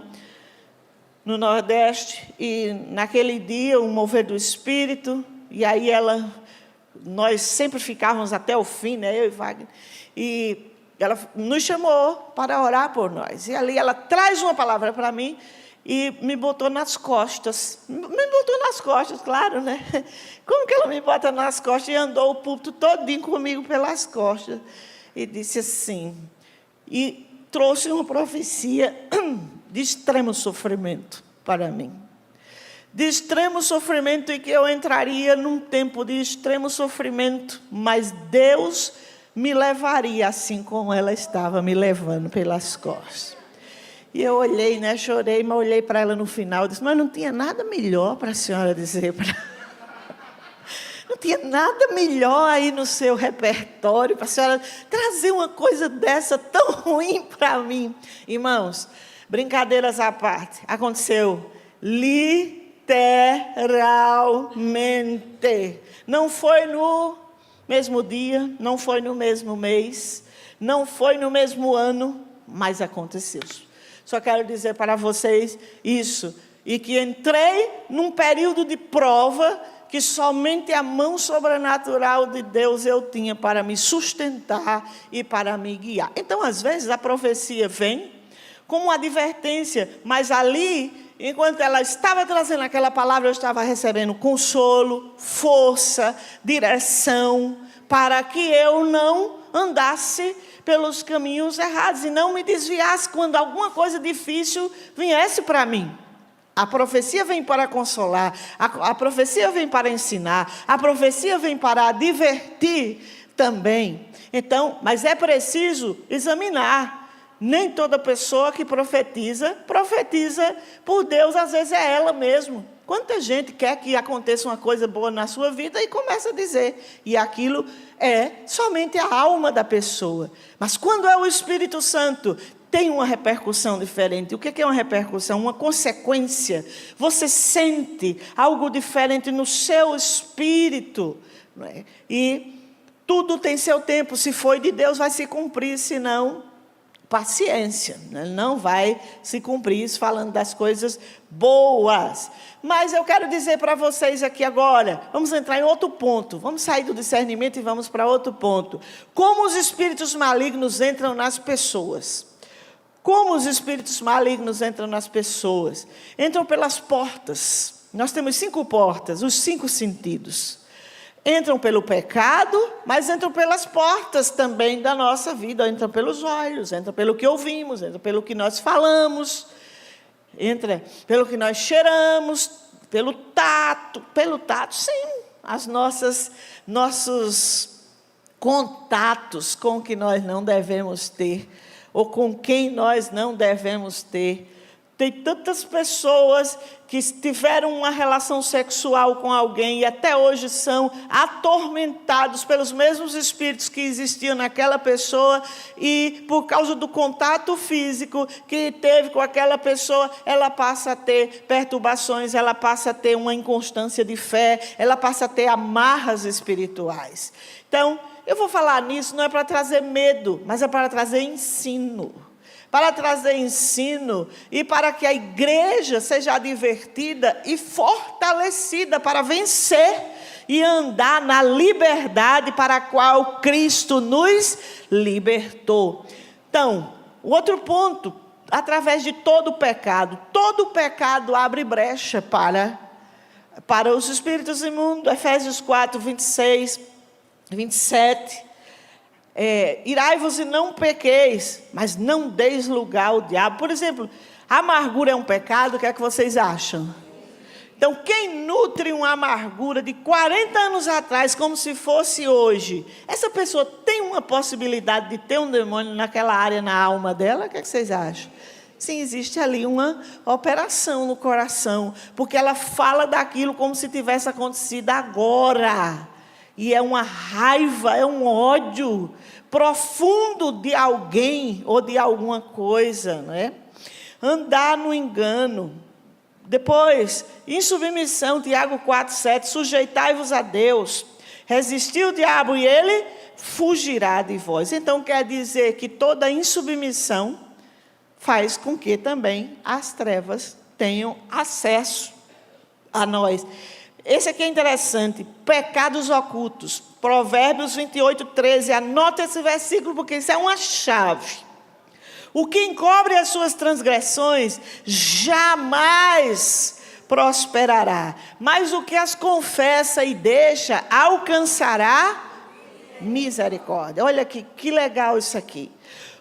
no Nordeste, e naquele dia, um mover do Espírito. E aí nós sempre ficávamos até o fim, né, eu e Wagner, e ela nos chamou para orar por nós. E ali ela traz uma palavra para mim e me botou nas costas. Me botou nas costas, claro, né? Como que ela me bota nas costas? E andou o púlpito todinho comigo pelas costas. E disse assim, e trouxe uma profecia de extremo sofrimento para mim. De extremo sofrimento, e que eu entraria num tempo de extremo sofrimento, mas Deus me levaria assim como ela estava me levando pelas costas. E eu olhei, né, chorei, mas olhei para ela no final, disse, mas não tinha nada melhor para a senhora dizer para não tinha nada melhor aí no seu repertório para a senhora trazer uma coisa dessa tão ruim para mim. Irmãos, brincadeiras à parte, aconteceu literalmente. Não foi no mesmo dia, não foi no mesmo mês, não foi no mesmo ano, mas aconteceu. Só quero dizer para vocês isso, e que entrei num período de prova que somente a mão sobrenatural de Deus eu tinha para me sustentar e para me guiar. Então, às vezes, a profecia vem como uma advertência, mas ali, enquanto ela estava trazendo aquela palavra, eu estava recebendo consolo, força, direção, para que eu não andasse pelos caminhos errados e não me desviasse quando alguma coisa difícil viesse para mim. A profecia vem para consolar, a profecia vem para ensinar, a profecia vem para advertir também. Então, mas é preciso examinar. Nem toda pessoa que profetiza por Deus, às vezes é ela mesma. Quanta gente quer que aconteça uma coisa boa na sua vida e começa a dizer, e aquilo é somente a alma da pessoa. Mas quando é o Espírito Santo, tem uma repercussão diferente. O que é uma repercussão? Uma consequência. Você sente algo diferente no seu espírito. Não é? E tudo tem seu tempo. Se foi de Deus, vai se cumprir. Se não, paciência. Ele não vai se cumprir falando das coisas boas. Mas eu quero dizer para vocês aqui agora, vamos entrar em outro ponto. Vamos sair do discernimento e vamos para outro ponto. Como os espíritos malignos entram nas pessoas? Como os espíritos malignos entram nas pessoas? Entram pelas portas. Nós temos 5 portas, os 5 sentidos. Entram pelo pecado, mas entram pelas portas também da nossa vida. Entram pelos olhos, entram pelo que ouvimos, entram pelo que nós falamos, entra pelo que nós cheiramos, pelo tato, sim, nossos contatos com que nós não devemos ter, ou com quem nós não devemos ter. Tem tantas pessoas que tiveram uma relação sexual com alguém e até hoje são atormentados pelos mesmos espíritos que existiam naquela pessoa, e por causa do contato físico que teve com aquela pessoa, ela passa a ter perturbações, ela passa a ter uma inconstância de fé, ela passa a ter amarras espirituais. Então, eu vou falar nisso, não é para trazer medo, mas é para trazer ensino. Para trazer ensino e para que a igreja seja advertida e fortalecida para vencer e andar na liberdade para a qual Cristo nos libertou. Então, o outro ponto, através de todo o pecado abre brecha para os espíritos imundos. Efésios 4, 26, 27. Irai-vos e não pequeis, mas não deis lugar ao diabo. Por exemplo, a amargura é um pecado, o que é que vocês acham? Então, quem nutre uma amargura de 40 anos atrás, como se fosse hoje, essa pessoa tem uma possibilidade de ter um demônio naquela área, na alma dela? O que é que vocês acham? Sim, existe ali uma operação no coração, porque ela fala daquilo como se tivesse acontecido agora. E é uma raiva, é um ódio profundo de alguém ou de alguma coisa, não é? Andar no engano. Depois, em submissão, Tiago 4,7, sujeitai-vos a Deus, resisti o diabo e ele fugirá de vós. Então, quer dizer que toda insubmissão faz com que também as trevas tenham acesso a nós. Esse aqui é interessante, pecados ocultos, Provérbios 28, 13, anota esse versículo porque isso é uma chave. O que encobre as suas transgressões jamais prosperará, mas o que as confessa e deixa alcançará misericórdia. Olha aqui, que legal isso aqui.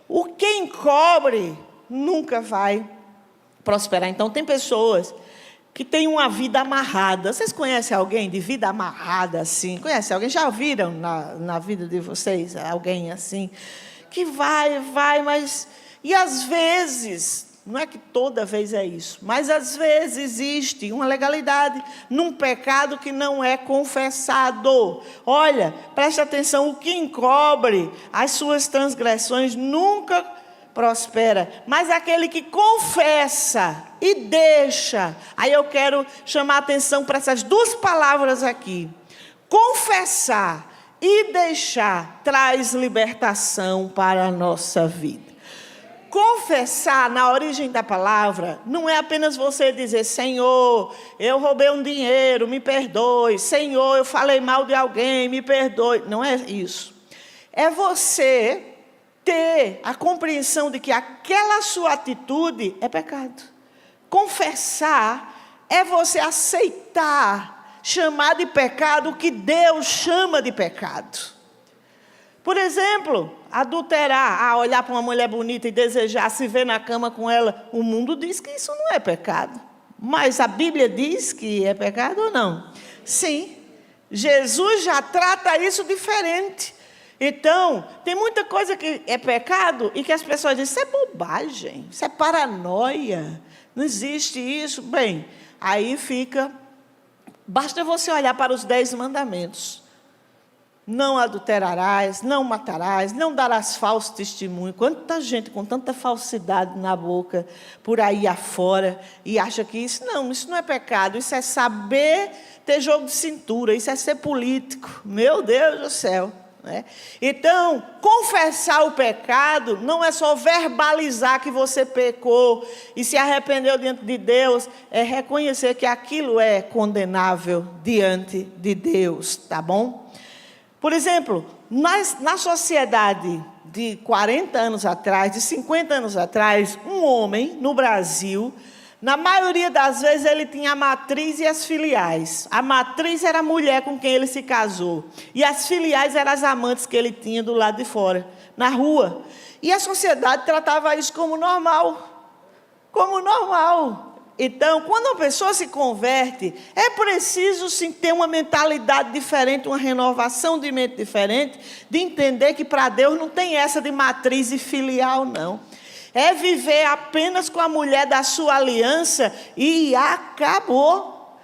O que encobre nunca vai prosperar. Então tem pessoas que tem uma vida amarrada. Vocês conhecem alguém de vida amarrada assim? Conhecem alguém? Já viram na vida de vocês alguém assim? Que vai, mas... E às vezes, não é que toda vez é isso, mas às vezes existe uma legalidade num pecado que não é confessado. Olha, preste atenção, o que encobre as suas transgressões nunca prospera, mas aquele que confessa e deixa. Aí eu quero chamar a atenção para essas 2 palavras aqui. Confessar e deixar traz libertação para a nossa vida. Confessar, na origem da palavra, não é apenas você dizer: Senhor, eu roubei um dinheiro, me perdoe. Senhor, eu falei mal de alguém, me perdoe. Não é isso. É você ter a compreensão de que aquela sua atitude é pecado. Confessar é você aceitar, chamar de pecado o que Deus chama de pecado. Por exemplo, adulterar, olhar para uma mulher bonita e desejar se ver na cama com ela. O mundo diz que isso não é pecado. Mas a Bíblia diz que é pecado ou não? Sim. Jesus já trata isso diferente. Então, tem muita coisa que é pecado e que as pessoas dizem, isso é bobagem, isso é paranoia, não existe isso. Bem, aí fica, basta você olhar para os 10 mandamentos. Não adulterarás, não matarás, não darás falso testemunho. Quanta gente com tanta falsidade na boca, por aí afora, e acha que isso não é pecado, isso é saber ter jogo de cintura, isso é ser político. Meu Deus do céu. Né? Então, confessar o pecado não é só verbalizar que você pecou e se arrependeu diante de Deus, é reconhecer que aquilo é condenável diante de Deus, tá bom? Por exemplo, na sociedade de 40 anos atrás, de 50 anos atrás, um homem no Brasil, na maioria das vezes ele tinha a matriz e as filiais. A matriz era a mulher com quem ele se casou. E as filiais eram as amantes que ele tinha do lado de fora, na rua. E a sociedade tratava isso como normal. Como normal. Então, quando uma pessoa se converte, é preciso sim ter uma mentalidade diferente, uma renovação de mente diferente, de entender que para Deus não tem essa de matriz e filial, não. É viver apenas com a mulher da sua aliança e acabou.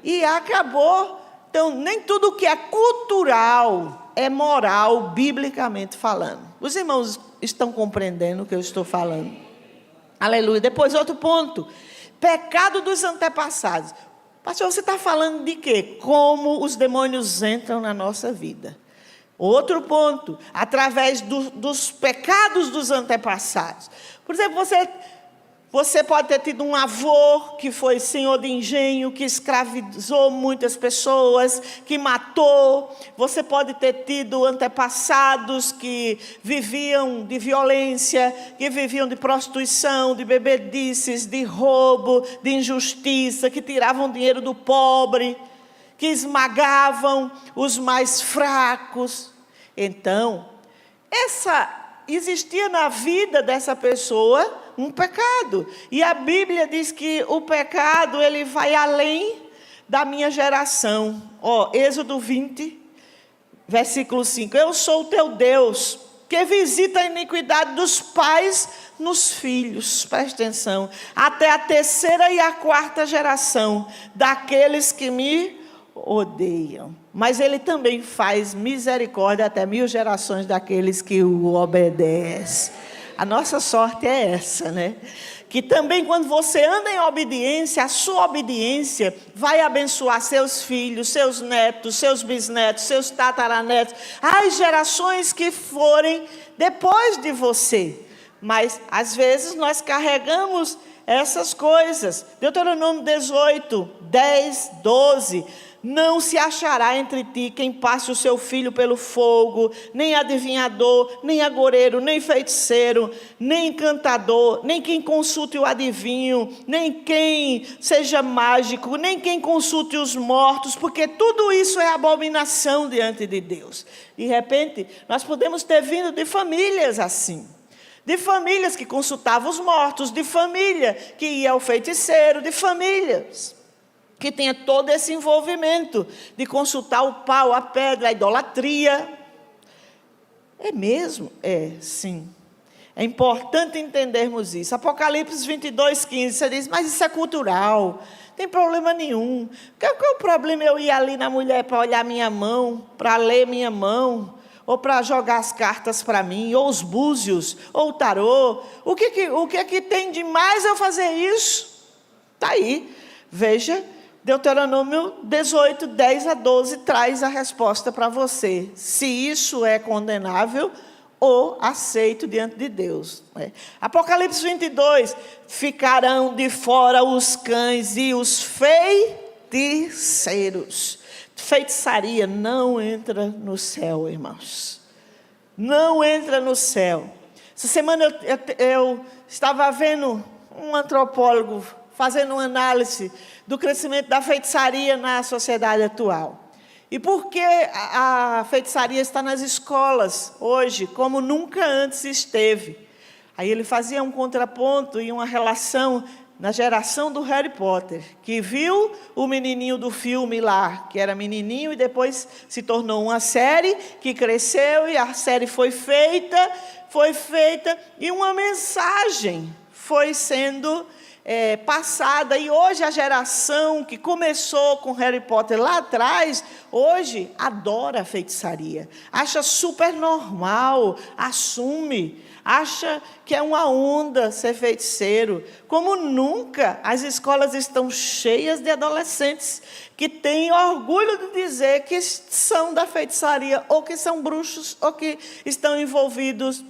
E acabou. Então, nem tudo que é cultural é moral, biblicamente falando. Os irmãos estão compreendendo o que eu estou falando? Aleluia. Depois, outro ponto. Pecado dos antepassados. Pastor, você está falando de quê? Como os demônios entram na nossa vida. Outro ponto, através dos pecados dos antepassados. Por exemplo, você pode ter tido um avô que foi senhor de engenho, que escravizou muitas pessoas, que matou. Você pode ter tido antepassados que viviam de violência, que viviam de prostituição, de bebedices, de roubo, de injustiça, que tiravam dinheiro do pobre, que esmagavam os mais fracos. Então, existia na vida dessa pessoa um pecado. E a Bíblia diz que o pecado, ele vai além da minha geração. Êxodo 20, versículo 5. Eu sou o teu Deus, que visita a iniquidade dos pais nos filhos. Presta atenção. Até a 3ª e a 4ª geração daqueles que me odeiam. Mas ele também faz misericórdia até 1000 gerações daqueles que o obedecem. A nossa sorte é essa, né? Que também quando você anda em obediência, a sua obediência vai abençoar seus filhos, seus netos, seus bisnetos, seus tataranetos, as gerações que forem depois de você. Mas, às vezes, nós carregamos essas coisas. Deuteronômio 18, 10, 12... Não se achará entre ti quem passe o seu filho pelo fogo, nem adivinhador, nem agoreiro, nem feiticeiro, nem encantador, nem quem consulte o adivinho, nem quem seja mágico, nem quem consulte os mortos, porque tudo isso é abominação diante de Deus. De repente, nós podemos ter vindo de famílias assim. De famílias que consultavam os mortos, de família que ia ao feiticeiro, de famílias que tenha todo esse envolvimento de consultar o pau, a pedra, a idolatria. É mesmo? É, sim. É importante entendermos isso. Apocalipse 22, 15, você diz, mas isso é cultural, não tem problema nenhum. Qual é o problema eu ir ali na mulher para olhar minha mão, para ler minha mão, ou para jogar as cartas para mim, ou os búzios, ou o tarô? O que tem de mais eu fazer isso? Está aí, veja. Deuteronômio 18, 10 a 12, traz a resposta para você. Se isso é condenável ou aceito diante de Deus. Apocalipse 22, ficarão de fora os cães e os feiticeiros. Feitiçaria não entra no céu, irmãos. Não entra no céu. Essa semana eu estava vendo um antropólogo fazendo uma análise do crescimento da feitiçaria na sociedade atual. E por que a feitiçaria está nas escolas hoje, como nunca antes esteve? Aí ele fazia um contraponto e uma relação na geração do Harry Potter, que viu o menininho do filme lá, que era menininho, e depois se tornou uma série, que cresceu, e a série foi feita, e uma mensagem foi sendo passada, e hoje a geração que começou com Harry Potter lá atrás, hoje adora a feitiçaria, acha super normal, assume, acha que é uma onda ser feiticeiro. Como nunca, as escolas estão cheias de adolescentes que têm orgulho de dizer que são da feitiçaria, ou que são bruxos, ou que estão envolvidos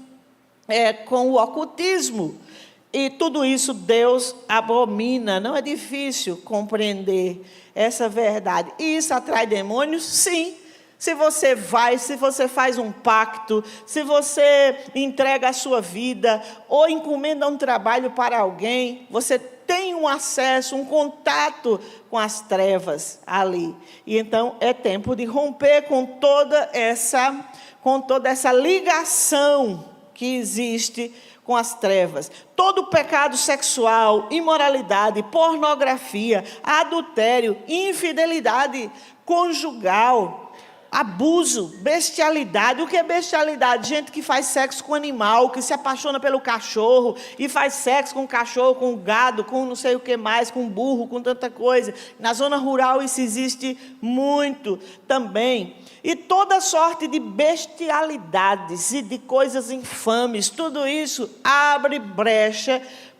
com o ocultismo. E tudo isso Deus abomina. Não é difícil compreender essa verdade. E isso atrai demônios? Sim. Se você faz um pacto, se você entrega a sua vida, ou encomenda um trabalho para alguém, você tem um acesso, um contato com as trevas ali. E então é tempo de romper com toda essa ligação que existe com as trevas. Todo pecado sexual, imoralidade, pornografia, adultério, infidelidade conjugal, abuso, bestialidade. O que é bestialidade? Gente que faz sexo com animal, que se apaixona pelo cachorro e faz sexo com o cachorro, com o gado, com não sei o que mais, com burro, com tanta coisa. Na zona rural isso existe muito também. E toda sorte de bestialidades e de coisas infames, tudo isso abre brecha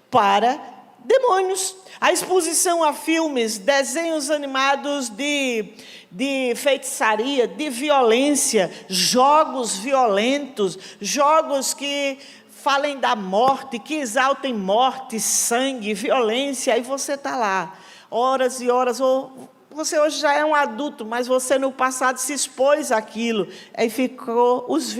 para demônios. A exposição a filmes, desenhos animados de feitiçaria, de violência, jogos violentos, jogos que falem da morte, que exaltem morte, sangue, violência, aí você está lá, horas e horas, ou você hoje já é um adulto, mas você no passado se expôs àquilo, aí ficaram os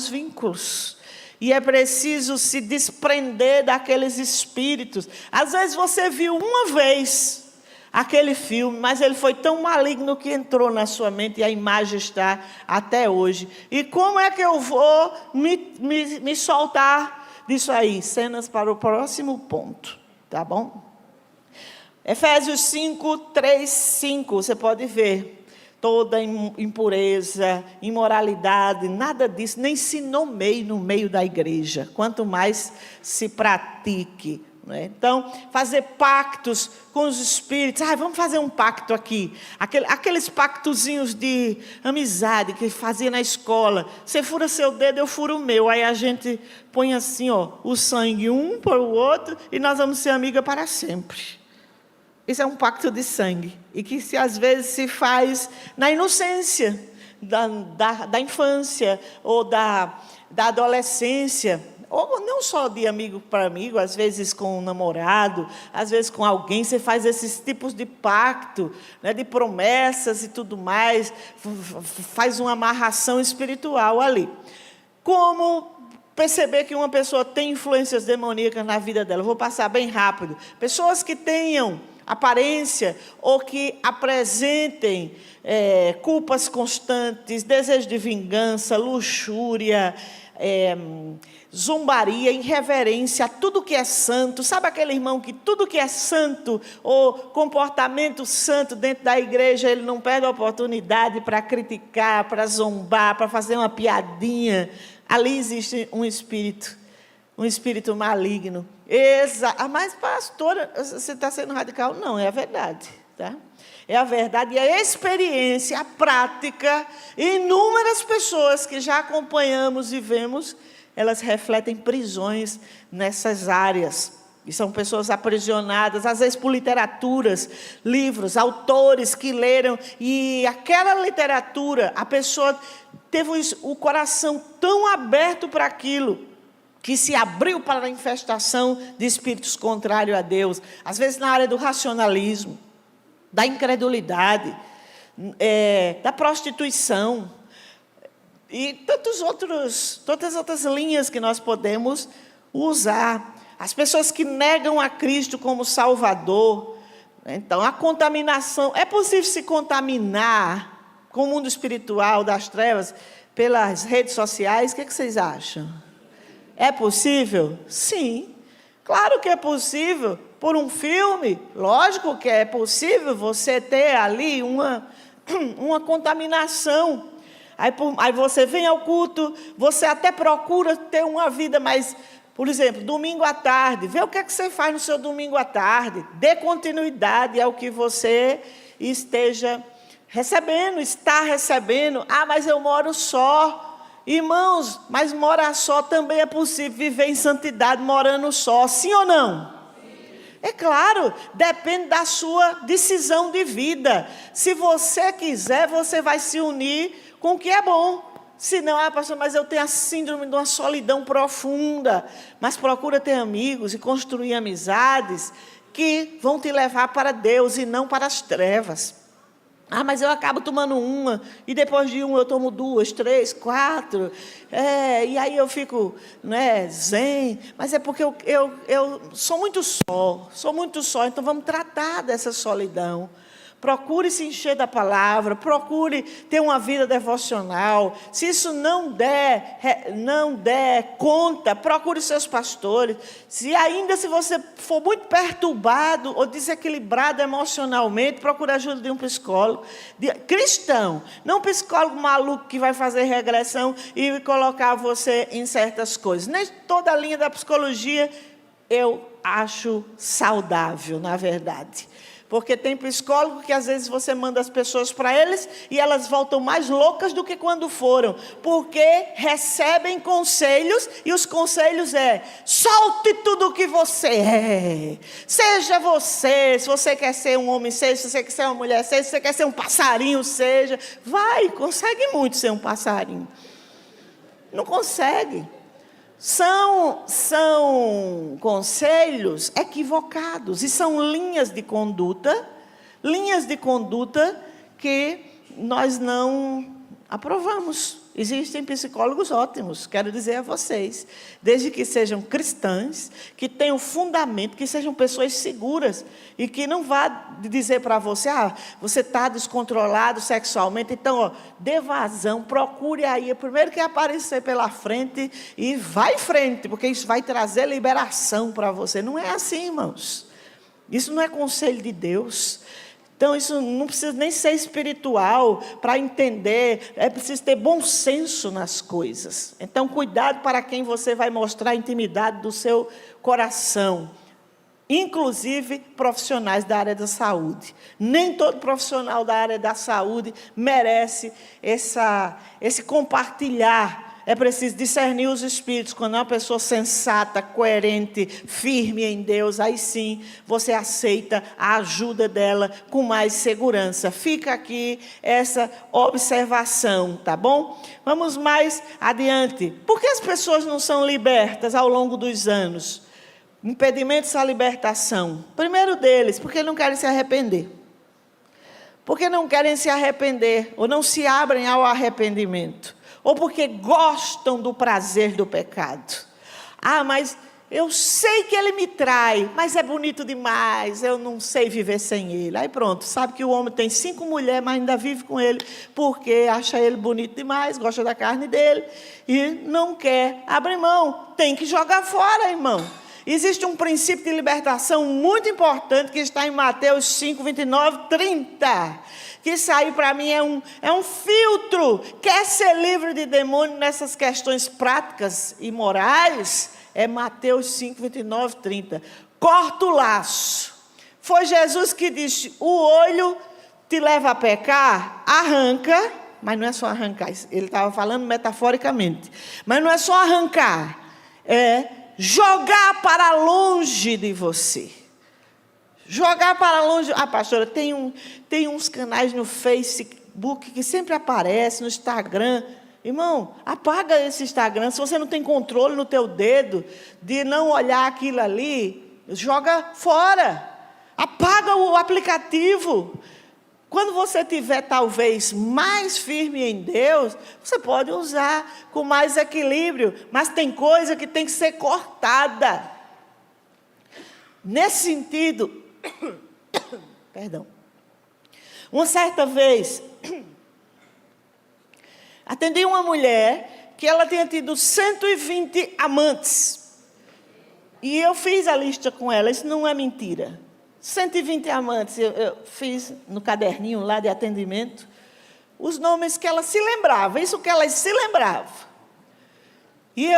vínculos. E é preciso se desprender daqueles espíritos. Às vezes você viu uma vez aquele filme, mas ele foi tão maligno que entrou na sua mente e a imagem está até hoje. E como é que eu vou me soltar disso aí? Cenas para o próximo ponto, tá bom? Efésios 5, 3, 5, você pode ver. Toda impureza, imoralidade, nada disso, nem se nomeie no meio da igreja, quanto mais se pratique. Né? Então, fazer pactos com os espíritos. Vamos fazer um pacto aqui. Aqueles pactozinhos de amizade que fazia na escola. Você fura seu dedo, eu furo o meu. Aí a gente põe assim, o sangue um para o outro e nós vamos ser amigas para sempre. Isso é um pacto de sangue. E que às vezes se faz na inocência da infância ou da adolescência. Ou não só de amigo para amigo, às vezes com um namorado, às vezes com alguém, você faz esses tipos de pacto, né, de promessas e tudo mais, faz uma amarração espiritual ali. Como perceber que uma pessoa tem influências demoníacas na vida dela? Eu vou passar bem rápido. Pessoas que tenham aparência ou que apresentem culpas constantes, desejo de vingança, luxúria, zombaria, irreverência, tudo que é santo. Sabe aquele irmão que tudo que é santo ou comportamento santo dentro da igreja, ele não perde a oportunidade para criticar, para zombar, para fazer uma piadinha? Ali existe um espírito maligno. Mas pastora, você está sendo radical? Não, é a verdade, tá? É a verdade e a experiência, a prática. Inúmeras pessoas que já acompanhamos e vemos, elas refletem prisões nessas áreas. E são pessoas aprisionadas, às vezes por literaturas, livros, autores que leram. E aquela literatura, a pessoa teve o coração tão aberto para aquilo, que se abriu para a infestação de espíritos contrários a Deus. Às vezes na área do racionalismo, da incredulidade, da prostituição. E tantas outras linhas que nós podemos usar. As pessoas que negam a Cristo como Salvador. Então, a contaminação. É possível se contaminar com o mundo espiritual das trevas pelas redes sociais? O que vocês acham? É possível? Sim. Claro que é possível. por um filme. Lógico que é possível você ter ali uma contaminação. Aí você vem ao culto, você até procura ter uma vida mais... Por exemplo, domingo à tarde, vê o que é que você faz no seu domingo à tarde. Dê continuidade ao que você esteja recebendo, está recebendo. Ah, mas eu moro só. Irmãos, mas morar só também é possível, viver em santidade morando só, sim ou não? É claro, depende da sua decisão de vida. Se você quiser, você vai se unir com o que é bom. Se não, pastor, mas eu tenho a síndrome de uma solidão profunda. Mas procura ter amigos e construir amizades que vão te levar para Deus e não para as trevas. Ah, mas eu acabo tomando uma, e depois de uma eu tomo 2, 3, 4. E aí eu fico, zen. Mas é porque eu sou muito só, então vamos tratar dessa solidão. Procure se encher da palavra, procure ter uma vida devocional. Se isso não der conta, procure seus pastores. Se você for muito perturbado ou desequilibrado emocionalmente, procure a ajuda de um psicólogo cristão, não um psicólogo maluco que vai fazer regressão e colocar você em certas coisas. Nem toda a linha da psicologia eu acho saudável, na verdade. Porque tem psicólogo que às vezes você manda as pessoas para eles e elas voltam mais loucas do que quando foram. Porque recebem conselhos e os conselhos solte tudo o que você é. Seja você, se você quer ser um homem, seja, se você quer ser uma mulher, seja, se você quer ser um passarinho, seja. Consegue muito ser um passarinho. Não consegue. São conselhos equivocados e são linhas de conduta que nós não aprovamos. Existem psicólogos ótimos, quero dizer a vocês, desde que sejam cristãs, que tenham fundamento, que sejam pessoas seguras e que não vá dizer para você, você está descontrolado sexualmente, então, dê vazão, procure aí, o primeiro que aparecer pela frente e vai em frente, porque isso vai trazer liberação para você. Não é assim, irmãos. Isso não é conselho de Deus. Então, isso não precisa nem ser espiritual para entender, é preciso ter bom senso nas coisas. Então, cuidado para quem você vai mostrar a intimidade do seu coração, inclusive profissionais da área da saúde. Nem todo profissional da área da saúde merece esse compartilhar. É preciso discernir os espíritos. Quando é uma pessoa sensata, coerente, firme em Deus, aí sim você aceita a ajuda dela com mais segurança. Fica aqui essa observação, tá bom? Vamos mais adiante. Por que as pessoas não são libertas ao longo dos anos? Impedimentos à libertação. Primeiro deles, porque não querem se arrepender. Porque não querem se arrepender, ou não se abrem ao arrependimento. Ou porque gostam do prazer do pecado. Mas eu sei que ele me trai, mas é bonito demais, eu não sei viver sem ele. Aí pronto, sabe que o homem tem 5 mulheres, mas ainda vive com ele, porque acha ele bonito demais, gosta da carne dele, e não quer abrir mão. Tem que jogar fora, irmão. Existe um princípio de libertação muito importante que está em Mateus 5, 29, 30. Que isso aí para mim é um filtro. Quer ser livre de demônio nessas questões práticas e morais? É Mateus 5, 29, 30. Corta o laço. Foi Jesus que disse, o olho te leva a pecar, arranca, mas não é só arrancar, ele estava falando metaforicamente, mas não é só arrancar, é jogar para longe de você. Jogar para longe. Pastora, tem uns canais no Facebook que sempre aparecem, no Instagram. Irmão, apaga esse Instagram. Se você não tem controle no teu dedo de não olhar aquilo ali, joga fora. Apaga o aplicativo. Quando você estiver, talvez, mais firme em Deus, você pode usar com mais equilíbrio, mas tem coisa que tem que ser cortada. Nesse sentido, perdão, uma certa vez, atendi uma mulher que ela tinha tido 120 amantes. E eu fiz a lista com ela, isso não é mentira. 120 amantes, eu fiz no caderninho lá de atendimento, os nomes que ela se lembrava, isso que ela se lembrava. E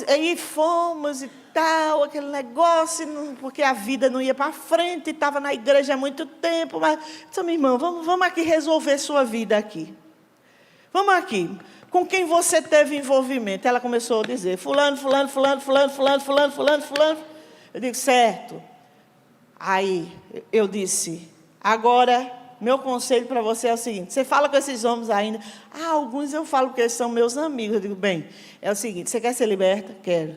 aí fomos e tal, aquele negócio, porque a vida não ia para frente, estava na igreja há muito tempo, mas disse, minha irmã, vamos aqui resolver sua vida aqui. Vamos aqui. Com quem você teve envolvimento? Ela começou a dizer, fulano. Eu digo, certo. Aí eu disse, agora, meu conselho para você é o seguinte, você fala com esses homens ainda? Alguns eu falo que eles são meus amigos. Eu digo, bem, é o seguinte, você quer ser liberta? Quero.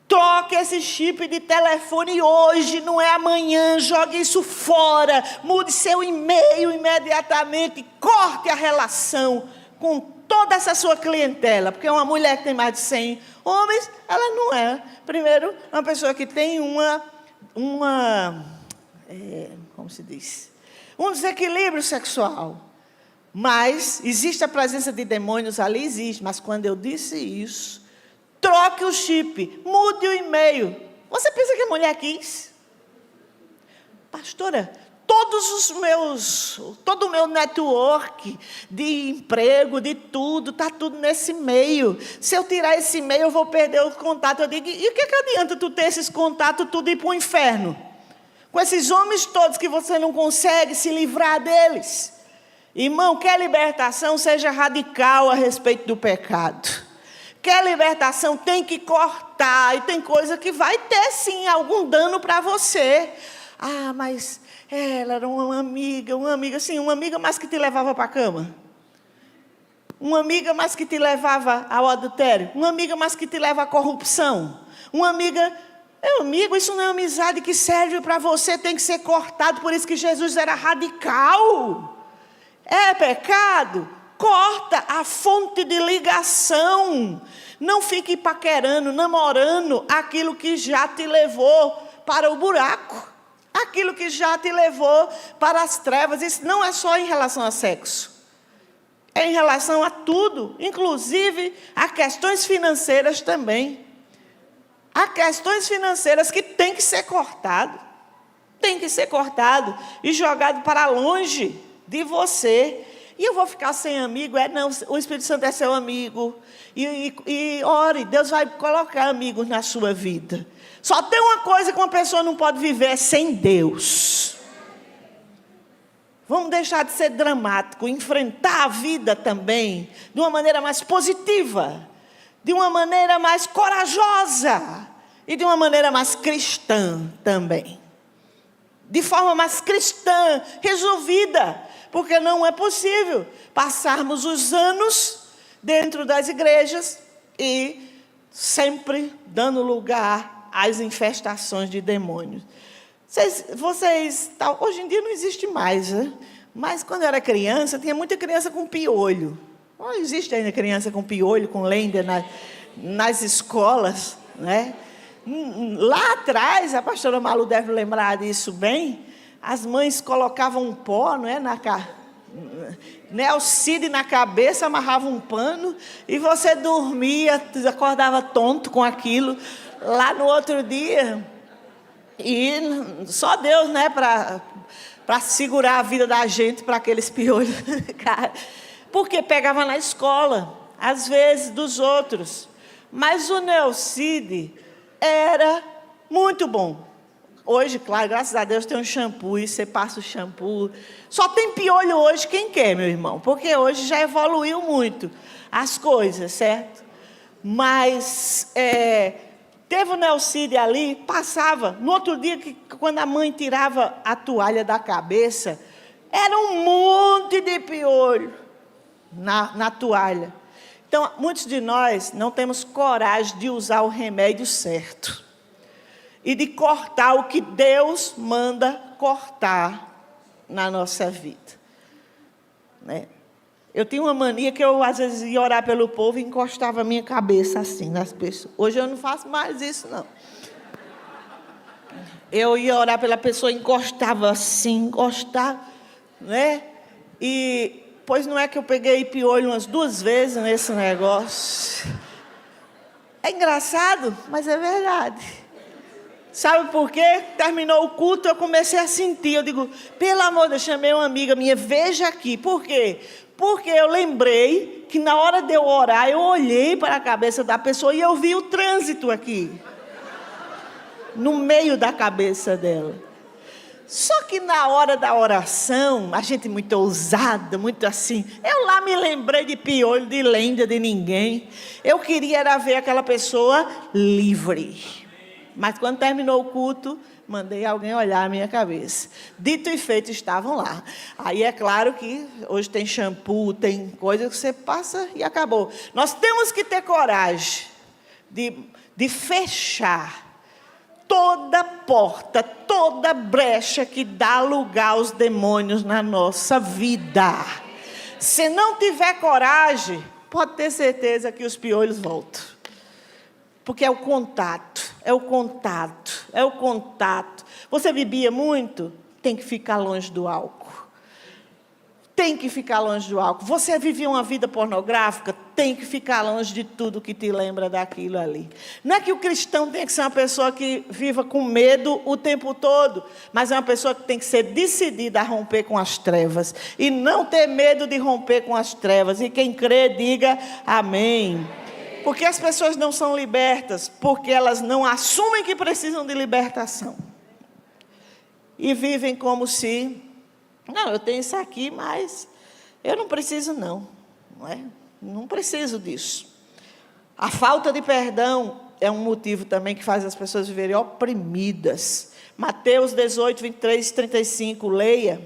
Troque esse chip de telefone hoje, não é amanhã, jogue isso fora, mude seu e-mail imediatamente, corte a relação com toda essa sua clientela, porque uma mulher que tem mais de 100 homens, ela não é, primeiro, uma pessoa que tem como se diz? Um desequilíbrio sexual. Mas existe a presença de demônios ali? Existe, mas quando eu disse isso, troque o chip, mude o e-mail. Você pensa que a mulher quis? Pastora, todo o meu network de emprego, de tudo, está tudo nesse e-mail. Se eu tirar esse e-mail, eu vou perder o contato. Eu digo, e o que adianta tu ter esses contatos tudo ir para o inferno? Com esses homens todos que você não consegue se livrar deles. Irmão, quer libertação, seja radical a respeito do pecado. Quer libertação, tem que cortar. E tem coisa que vai ter, sim, algum dano para você. Mas ela era uma amiga, sim, uma amiga mais que te levava para a cama. Uma amiga mais que te levava ao adultério. Uma amiga mais que te leva à corrupção. Uma amiga... amigo, isso não é amizade que serve para você, tem que ser cortado. Por isso que Jesus era radical. É pecado? Corta a fonte de ligação. Não fique paquerando, namorando aquilo que já te levou para o buraco. Aquilo que já te levou para as trevas. Isso não é só em relação a sexo. É em relação a tudo, inclusive a questões financeiras também. Há questões financeiras que tem que ser cortado. Tem que ser cortado e jogado para longe de você. E eu vou ficar sem amigo? Não, o Espírito Santo é seu amigo. E ore, Deus vai colocar amigos na sua vida. Só tem uma coisa que uma pessoa não pode viver, é sem Deus. Vamos deixar de ser dramático, enfrentar a vida também de uma maneira mais positiva, de uma maneira mais corajosa e de uma maneira mais cristã também. De forma mais cristã, resolvida, porque não é possível passarmos os anos dentro das igrejas e sempre dando lugar às infestações de demônios. Hoje em dia não existe mais, né? Mas quando eu era criança, tinha muita criança com piolho. Não existe ainda criança com piolho, com lenda nas escolas, né? Lá atrás, a pastora Malu deve lembrar disso bem, as mães colocavam um pó, não é, Nelcide na cabeça, amarrava um pano, e você dormia, acordava tonto com aquilo. Lá no outro dia, e só Deus, né, para segurar a vida da gente, para aqueles piolhos, porque pegava na escola, às vezes dos outros, mas o Nelcide era muito bom. Hoje, claro, graças a Deus tem um shampoo, e você passa o shampoo. Só tem piolho hoje quem quer, meu irmão, porque hoje já evoluiu muito as coisas, certo? Mas teve o Nelcide ali, passava. No outro dia, quando a mãe tirava a toalha da cabeça, era um monte de piolho na toalha. Então, muitos de nós não temos coragem de usar o remédio certo. E de cortar o que Deus manda cortar na nossa vida. Né? Eu tinha uma mania que eu, às vezes, ia orar pelo povo e encostava a minha cabeça assim nas pessoas. Hoje eu não faço mais isso, não. Eu ia orar pela pessoa, encostava assim, né? Pois não é que eu peguei piolho umas 2 vezes nesse negócio. É engraçado, mas é verdade. Sabe por quê? Terminou o culto, eu comecei a sentir. Eu digo, pelo amor de Deus, chamei uma amiga minha, veja aqui. Por quê? Porque eu lembrei que na hora de eu orar, eu olhei para a cabeça da pessoa e eu vi o trânsito aqui. No meio da cabeça dela. Só que na hora da oração, a gente muito ousada, muito assim. Eu lá me lembrei de piolho, de lenda, de ninguém. Eu queria era ver aquela pessoa livre. Mas quando terminou o culto, mandei alguém olhar a minha cabeça. Dito e feito, estavam lá. Aí é claro que hoje tem shampoo, tem coisa que você passa e acabou. Nós temos que ter coragem de fechar toda porta, toda brecha que dá lugar aos demônios na nossa vida. Se não tiver coragem, pode ter certeza que os piolhos voltam. Porque é o contato, é o contato, é o contato. Você bebia muito? Tem que ficar longe do álcool. Tem que ficar longe do álcool. Você vivia uma vida pornográfica? Tem que ficar longe de tudo que te lembra daquilo ali. Não é que o cristão tem que ser uma pessoa que viva com medo o tempo todo, mas é uma pessoa que tem que ser decidida a romper com as trevas. E não ter medo de romper com as trevas. E quem crê, diga amém. Porque as pessoas não são libertas, porque elas não assumem que precisam de libertação. E vivem como se... Não, eu tenho isso aqui, mas eu não preciso não é? Não preciso disso. A falta de perdão é um motivo também que faz as pessoas viverem oprimidas. Mateus 18, 23, 35, leia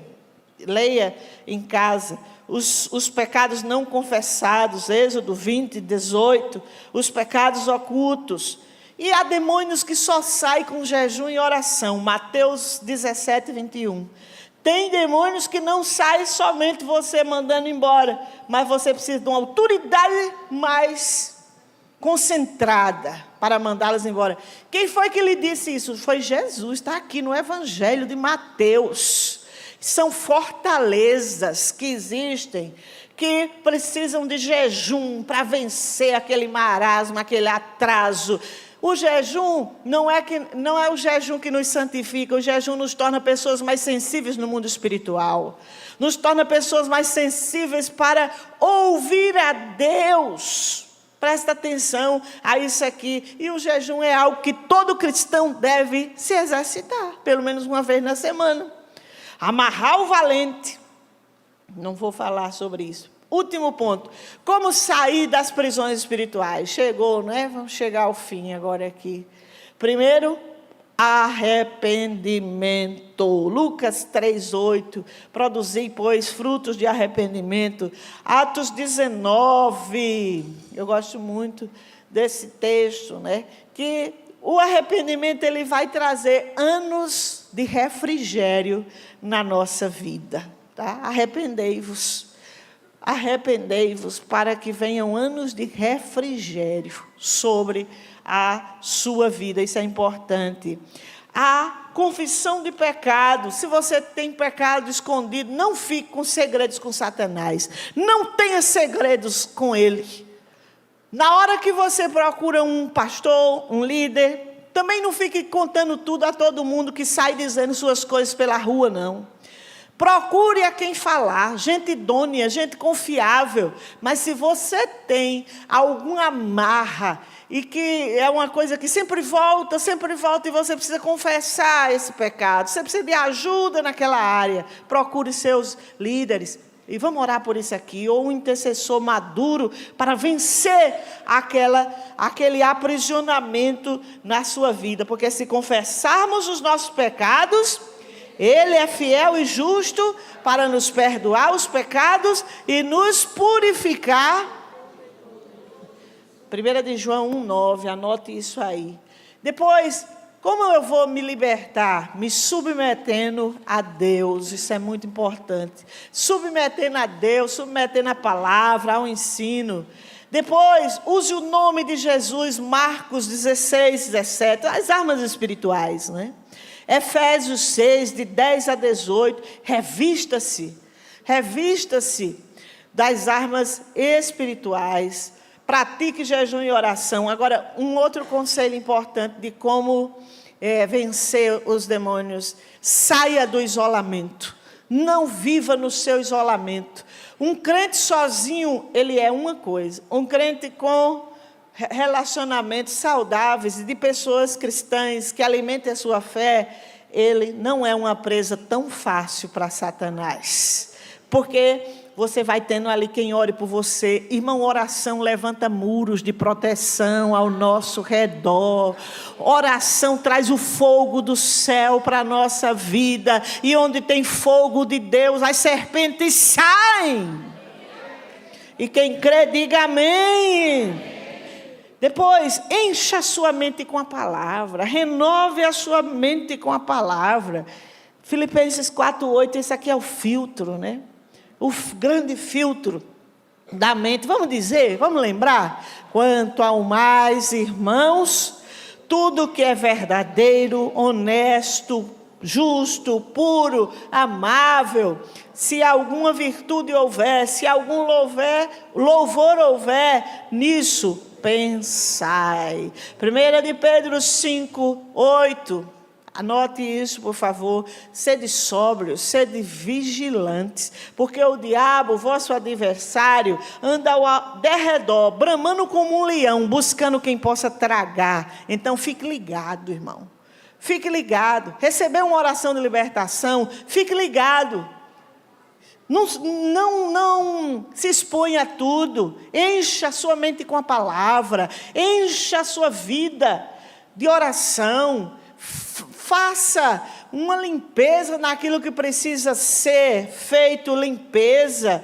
em casa. Os pecados não confessados, Êxodo 20, 18, os pecados ocultos. E há demônios que só saem com jejum e oração, Mateus 17, 21. Tem demônios que não saem somente você mandando embora, mas você precisa de uma autoridade mais concentrada para mandá-los embora. Quem foi que lhe disse isso? Foi Jesus, está aqui no Evangelho de Mateus. São fortalezas que existem, que precisam de jejum para vencer aquele marasmo, aquele atraso. O jejum não é o jejum que nos santifica, o jejum nos torna pessoas mais sensíveis no mundo espiritual. Nos torna pessoas mais sensíveis para ouvir a Deus. Presta atenção a isso aqui. E o jejum é algo que todo cristão deve se exercitar, pelo menos uma vez na semana. Amarrar o valente. Não vou falar sobre isso. Último ponto, como sair das prisões espirituais? Chegou, não é? Vamos chegar ao fim agora aqui. Primeiro, arrependimento. Lucas 3:8, produzi, pois, frutos de arrependimento. Atos 19, eu gosto muito desse texto, né? Que o arrependimento, ele vai trazer anos de refrigério na nossa vida, tá? Arrependei-vos para que venham anos de refrigério sobre a sua vida. Isso é importante. A confissão de pecado. Se você tem pecado escondido, não fique com segredos com Satanás. Não tenha segredos com ele. Na hora que você procura um pastor, um líder, também não fique contando tudo a todo mundo que sai dizendo suas coisas pela rua, não. Procure a quem falar, gente idônea, gente confiável. Mas se você tem alguma amarra e que é uma coisa que sempre volta e você precisa confessar esse pecado, você precisa de ajuda naquela área, procure seus líderes. E vamos orar por isso aqui, ou um intercessor maduro para vencer aquele aprisionamento na sua vida. Porque se confessarmos os nossos pecados, Ele é fiel e justo para nos perdoar os pecados e nos purificar. 1 de João 1,9, anote isso aí. Depois, como eu vou me libertar? Me submetendo a Deus, isso é muito importante. Submetendo a Deus, submetendo a palavra, ao ensino. Depois, use o nome de Jesus, Marcos 16, 17, as armas espirituais, né? Efésios 6, de 10 a 18, revista-se das armas espirituais pratique jejum e oração. Agora, um outro conselho importante de como vencer os demônios: saia do isolamento. Não viva no seu isolamento. Um crente sozinho, ele é uma coisa. Um crente com relacionamentos saudáveis, de pessoas cristãs que alimentem a sua fé, ele não é uma presa tão fácil para Satanás. Porque você vai tendo ali quem ore por você. Irmão, oração levanta muros de proteção ao nosso redor. Oração traz o fogo do céu para a nossa vida. E onde tem fogo de Deus, as serpentes saem. E quem crê, diga amém. Depois, encha a sua mente com a palavra. Renove a sua mente com a palavra. Filipenses 4:8, esse aqui é o filtro, né? O grande filtro da mente. Vamos dizer, vamos lembrar? Quanto ao mais, irmãos, tudo que é verdadeiro, honesto, justo, puro, amável, se alguma virtude houver, se algum louvor houver, nisso pensai. 1 de Pedro 5:8. Anote isso, por favor. Sede sóbrios, sede vigilantes, porque o diabo, vosso adversário, anda ao derredor, bramando como um leão, buscando quem possa tragar. Então, fique ligado, irmão. Fique ligado. Recebeu uma oração de libertação, fique ligado. Não se exponha a tudo. Encha a sua mente com a palavra. Encha a sua vida de oração. Faça uma limpeza naquilo que precisa ser feito, limpeza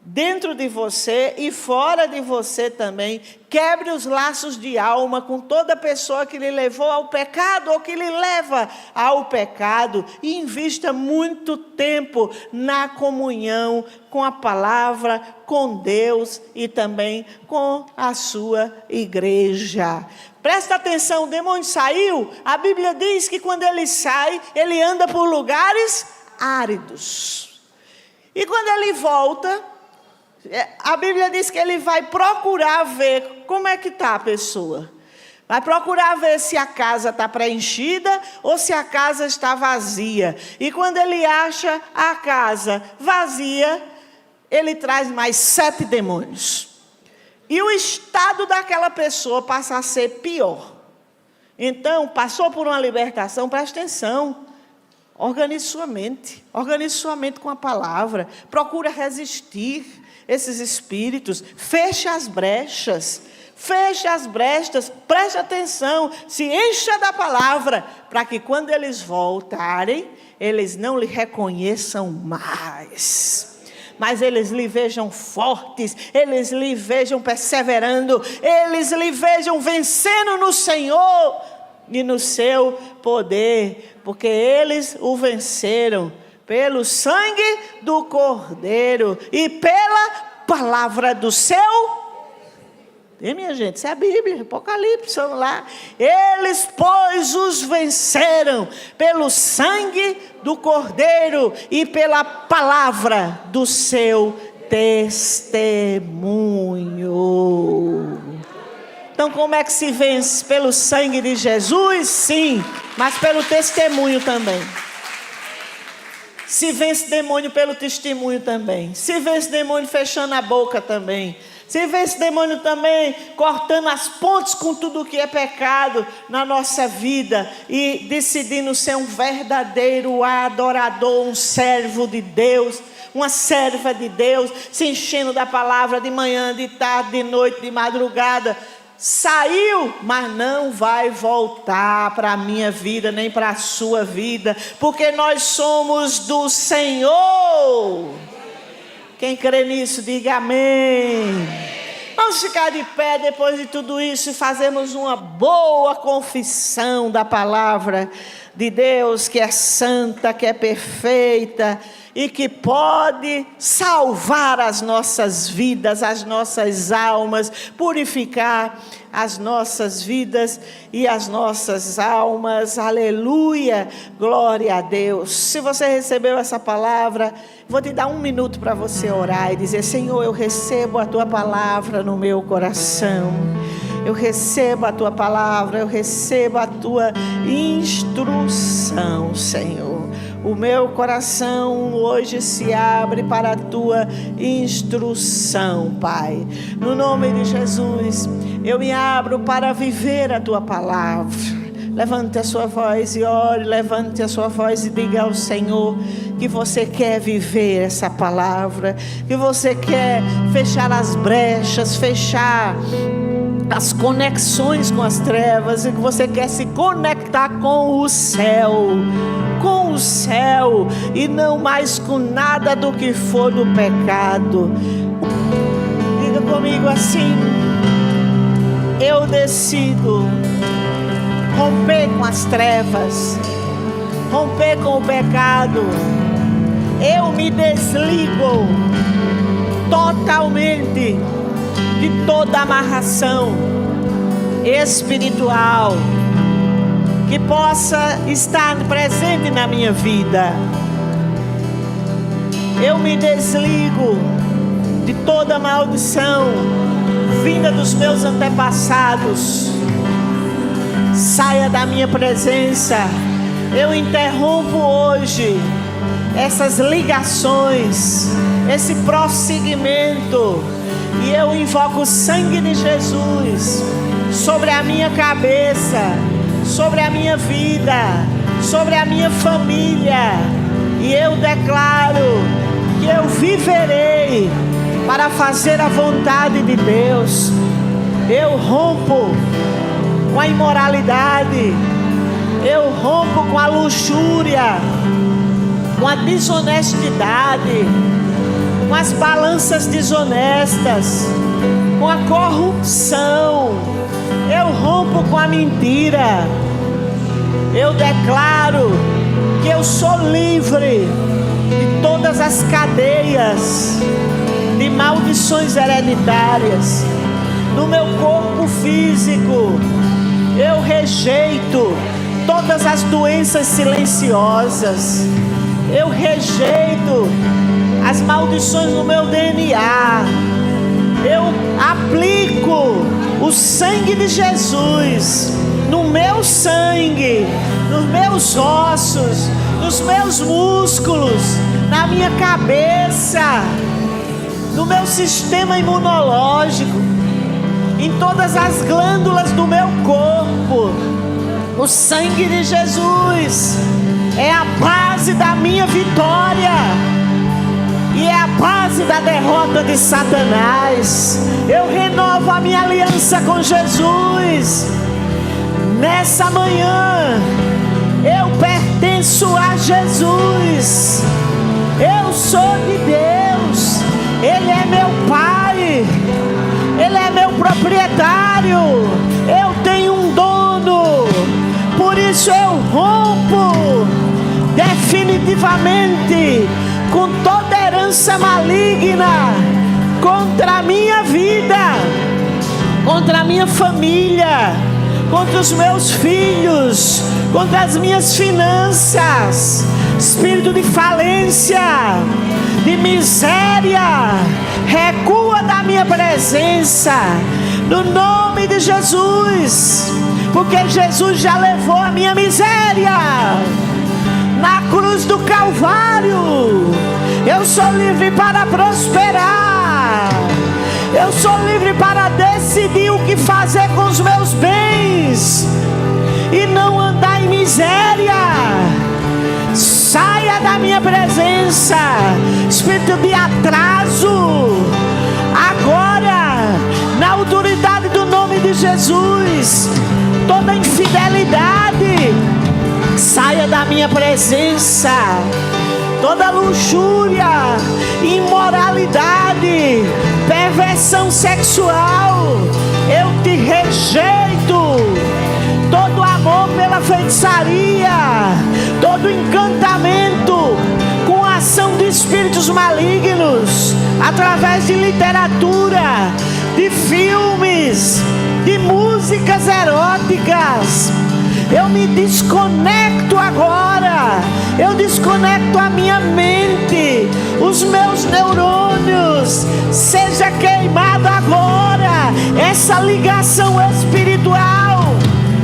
dentro de você e fora de você também. Quebre os laços de alma com toda pessoa que lhe levou ao pecado ou que lhe leva ao pecado. E invista muito tempo na comunhão com a palavra, com Deus e também com a sua igreja. Presta atenção, o demônio saiu. A Bíblia diz que quando ele sai, ele anda por lugares áridos. E quando ele volta, a Bíblia diz que ele vai procurar ver como é que está a pessoa. Vai procurar ver se a casa está preenchida ou se a casa está vazia. E quando ele acha a casa vazia, ele traz mais 7 demônios. E o estado daquela pessoa passa a ser pior. Então, passou por uma libertação, presta atenção. Organize sua mente com a palavra. Procura resistir esses espíritos. Feche as brechas, preste atenção, se encha da palavra, para que quando eles voltarem, eles não lhe reconheçam mais. Mas eles lhe vejam fortes, eles lhe vejam perseverando, eles lhe vejam vencendo no Senhor e no seu poder, porque eles o venceram pelo sangue do Cordeiro e pela palavra do seu. E minha gente, isso é a Bíblia, Apocalipse, vamos lá. Eles, pois, os venceram pelo sangue do Cordeiro e pela palavra do seu testemunho. Então, como é que se vence? Pelo sangue de Jesus? Sim, mas pelo testemunho também. Se vence demônio pelo testemunho também. Se vence demônio fechando a boca também. Se vence demônio também cortando as pontes com tudo que é pecado na nossa vida e decidindo ser um verdadeiro adorador, um servo de Deus, uma serva de Deus, se enchendo da palavra de manhã, de tarde, de noite, de madrugada. Saiu, mas não vai voltar para a minha vida, nem para a sua vida, porque nós somos do Senhor. Quem crê nisso, diga amém. Vamos ficar de pé depois de tudo isso e fazermos uma boa confissão da palavra de Deus que é santa, que é perfeita e que pode salvar as nossas vidas, as nossas almas, purificar as nossas vidas e as nossas almas. Aleluia, glória a Deus. Se você recebeu essa palavra, vou te dar 1 minuto para você orar e dizer: Senhor, eu recebo a tua palavra no meu coração. Eu recebo a tua palavra, eu recebo a tua instrução, Senhor. O meu coração hoje se abre para a tua instrução, Pai. No nome de Jesus, eu me abro para viver a tua palavra. Levante a sua voz e ore, levante a sua voz e diga ao Senhor que você quer viver essa palavra, que você quer fechar as brechas, fechar as conexões com as trevas, e que você quer se conectar com o céu, e não mais com nada do que for do pecado. Diga comigo assim: eu decido romper com as trevas, romper com o pecado. Eu me desligo totalmente de toda amarração espiritual que possa estar presente na minha vida. Eu me desligo de toda maldição vinda dos meus antepassados. Saia da minha presença. Eu interrompo hoje essas ligações, esse prosseguimento, e eu invoco o sangue de Jesus sobre a minha cabeça, sobre a minha vida, sobre a minha família, e eu declaro que eu viverei para fazer a vontade de Deus. Eu rompo com a imoralidade, eu rompo com a luxúria, com a desonestidade, com as balanças desonestas, com a corrupção. Eu rompo com a mentira. Eu declaro que eu sou livre de todas as cadeias de maldições hereditárias. No meu corpo físico, eu rejeito todas as doenças silenciosas. Eu rejeito as maldições no meu DNA. Eu aplico o sangue de Jesus no meu sangue, nos meus ossos, nos meus músculos, na minha cabeça, no meu sistema imunológico, em todas as glândulas do meu corpo. O sangue de Jesus é a base da minha vitória e é a base da derrota de Satanás. Eu renovo a minha aliança com Jesus. Nessa manhã, eu pertenço a Jesus. Eu sou de Deus. Ele é meu Pai. Ele é meu proprietário. Eu tenho um dono. Por isso eu rompo definitivamente com toda herança maligna contra a minha vida, contra a minha família, contra os meus filhos, contra as minhas finanças. Espírito de falência, de miséria, recua da minha presença, no nome de Jesus, porque Jesus já levou a minha miséria na cruz do Calvário. Eu sou livre para prosperar. Eu sou livre para decidir o que fazer com os meus bens e não andar em miséria. Saia da minha presença, espírito de atraso. Agora, na autoridade do nome de Jesus, toda infidelidade, saia da minha presença. Toda luxúria, imoralidade, perversão sexual, eu te rejeito. Todo amor pela toda feitiçaria, todo encantamento com a ação de espíritos malignos, através de literatura, de filmes, de músicas eróticas. Eu me desconecto agora. Eu desconecto a minha mente, os meus neurônios. Seja queimado agora essa ligação espiritual.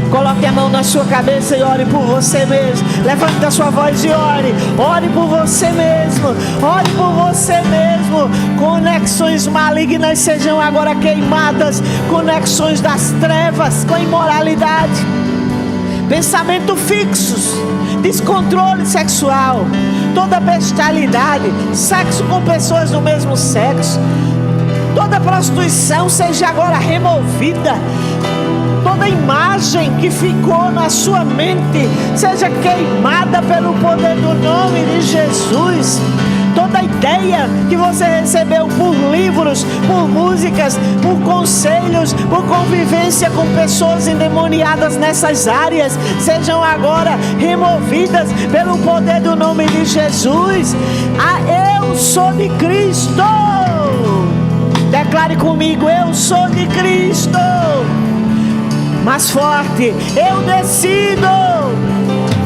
Coloque a mão na sua cabeça e ore por você mesmo. Levante a sua voz e ore. Ore por você mesmo. Ore por você mesmo. Conexões malignas sejam agora queimadas. Conexões das trevas com a imoralidade. Pensamentos fixos, descontrole sexual, toda bestialidade, sexo com pessoas do mesmo sexo, toda prostituição seja agora removida. Toda imagem que ficou na sua mente seja queimada pelo poder do nome de Jesus. Toda ideia que você recebeu por livros, por músicas, por conselhos, por convivência com pessoas endemoniadas nessas áreas, sejam agora removidas pelo poder do nome de Jesus. Eu sou de Cristo. Declare comigo: eu sou de Cristo. Mais forte: eu decido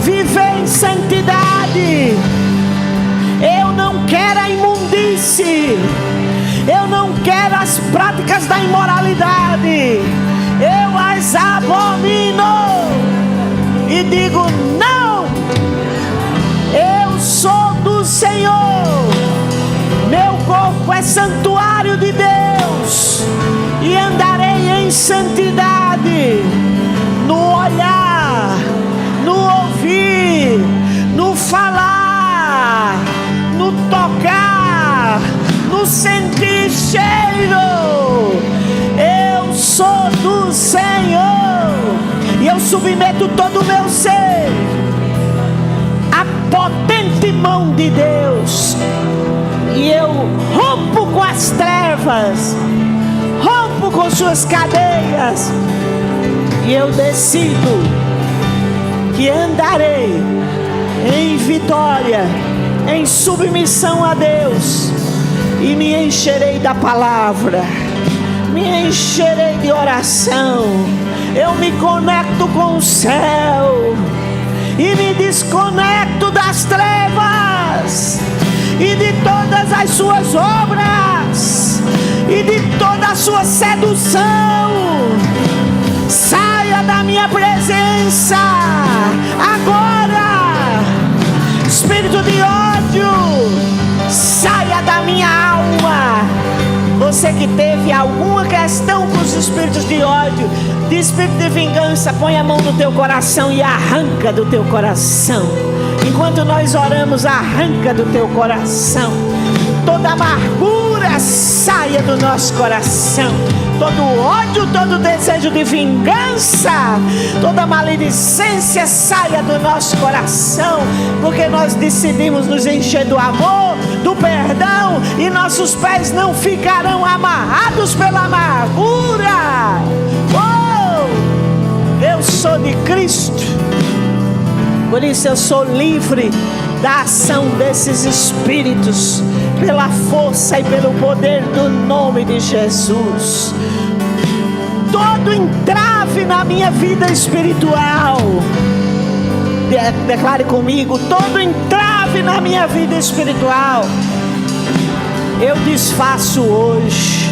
viver em santidade. Eu não quero a imundície. Eu não quero as práticas da imoralidade. Eu as abomino e digo não. Eu sou do Senhor. Meu corpo é santuário de Deus e andarei em santidade, no olhar, no ouvir, no falar, no tocar, no sentir cheiro. Eu sou do Senhor e eu submeto todo o meu ser à potente mão de Deus. E eu rompo com as trevas, rompo com suas cadeias, e eu decido que andarei em vitória, em submissão a Deus, e me encherei da palavra, me encherei de oração. Eu me conecto com o céu e me desconecto das trevas e de todas as suas obras e de toda a sua sedução. Saia da minha presença agora, espírito de ódio, saia da minha alma. Você que teve alguma questão com os espíritos de ódio, de espírito de vingança, põe a mão no teu coração e arranca do teu coração. Enquanto nós oramos, arranca do teu coração. Toda amargura saia do nosso coração. Todo ódio, todo desejo de vingança, toda maledicência saia do nosso coração. Porque nós decidimos nos encher do amor, do perdão, e nossos pés não ficarão amarrados pela amargura. Oh, eu sou de Cristo. Por isso eu sou livre da ação desses espíritos, pela força e pelo poder do nome de Jesus. Todo entrave na minha vida espiritual, declare comigo: todo entrave na minha vida espiritual, eu desfaço hoje,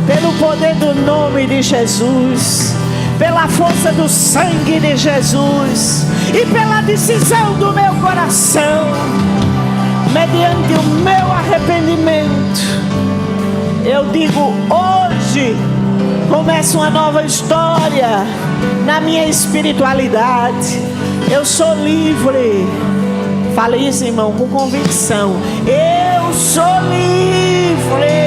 pelo poder do nome de Jesus, pela força do sangue de Jesus e pela decisão do meu coração, mediante o meu arrependimento, eu digo: hoje começa uma nova história na minha espiritualidade. Eu sou livre. Fale isso, irmão, com convicção. Eu sou livre.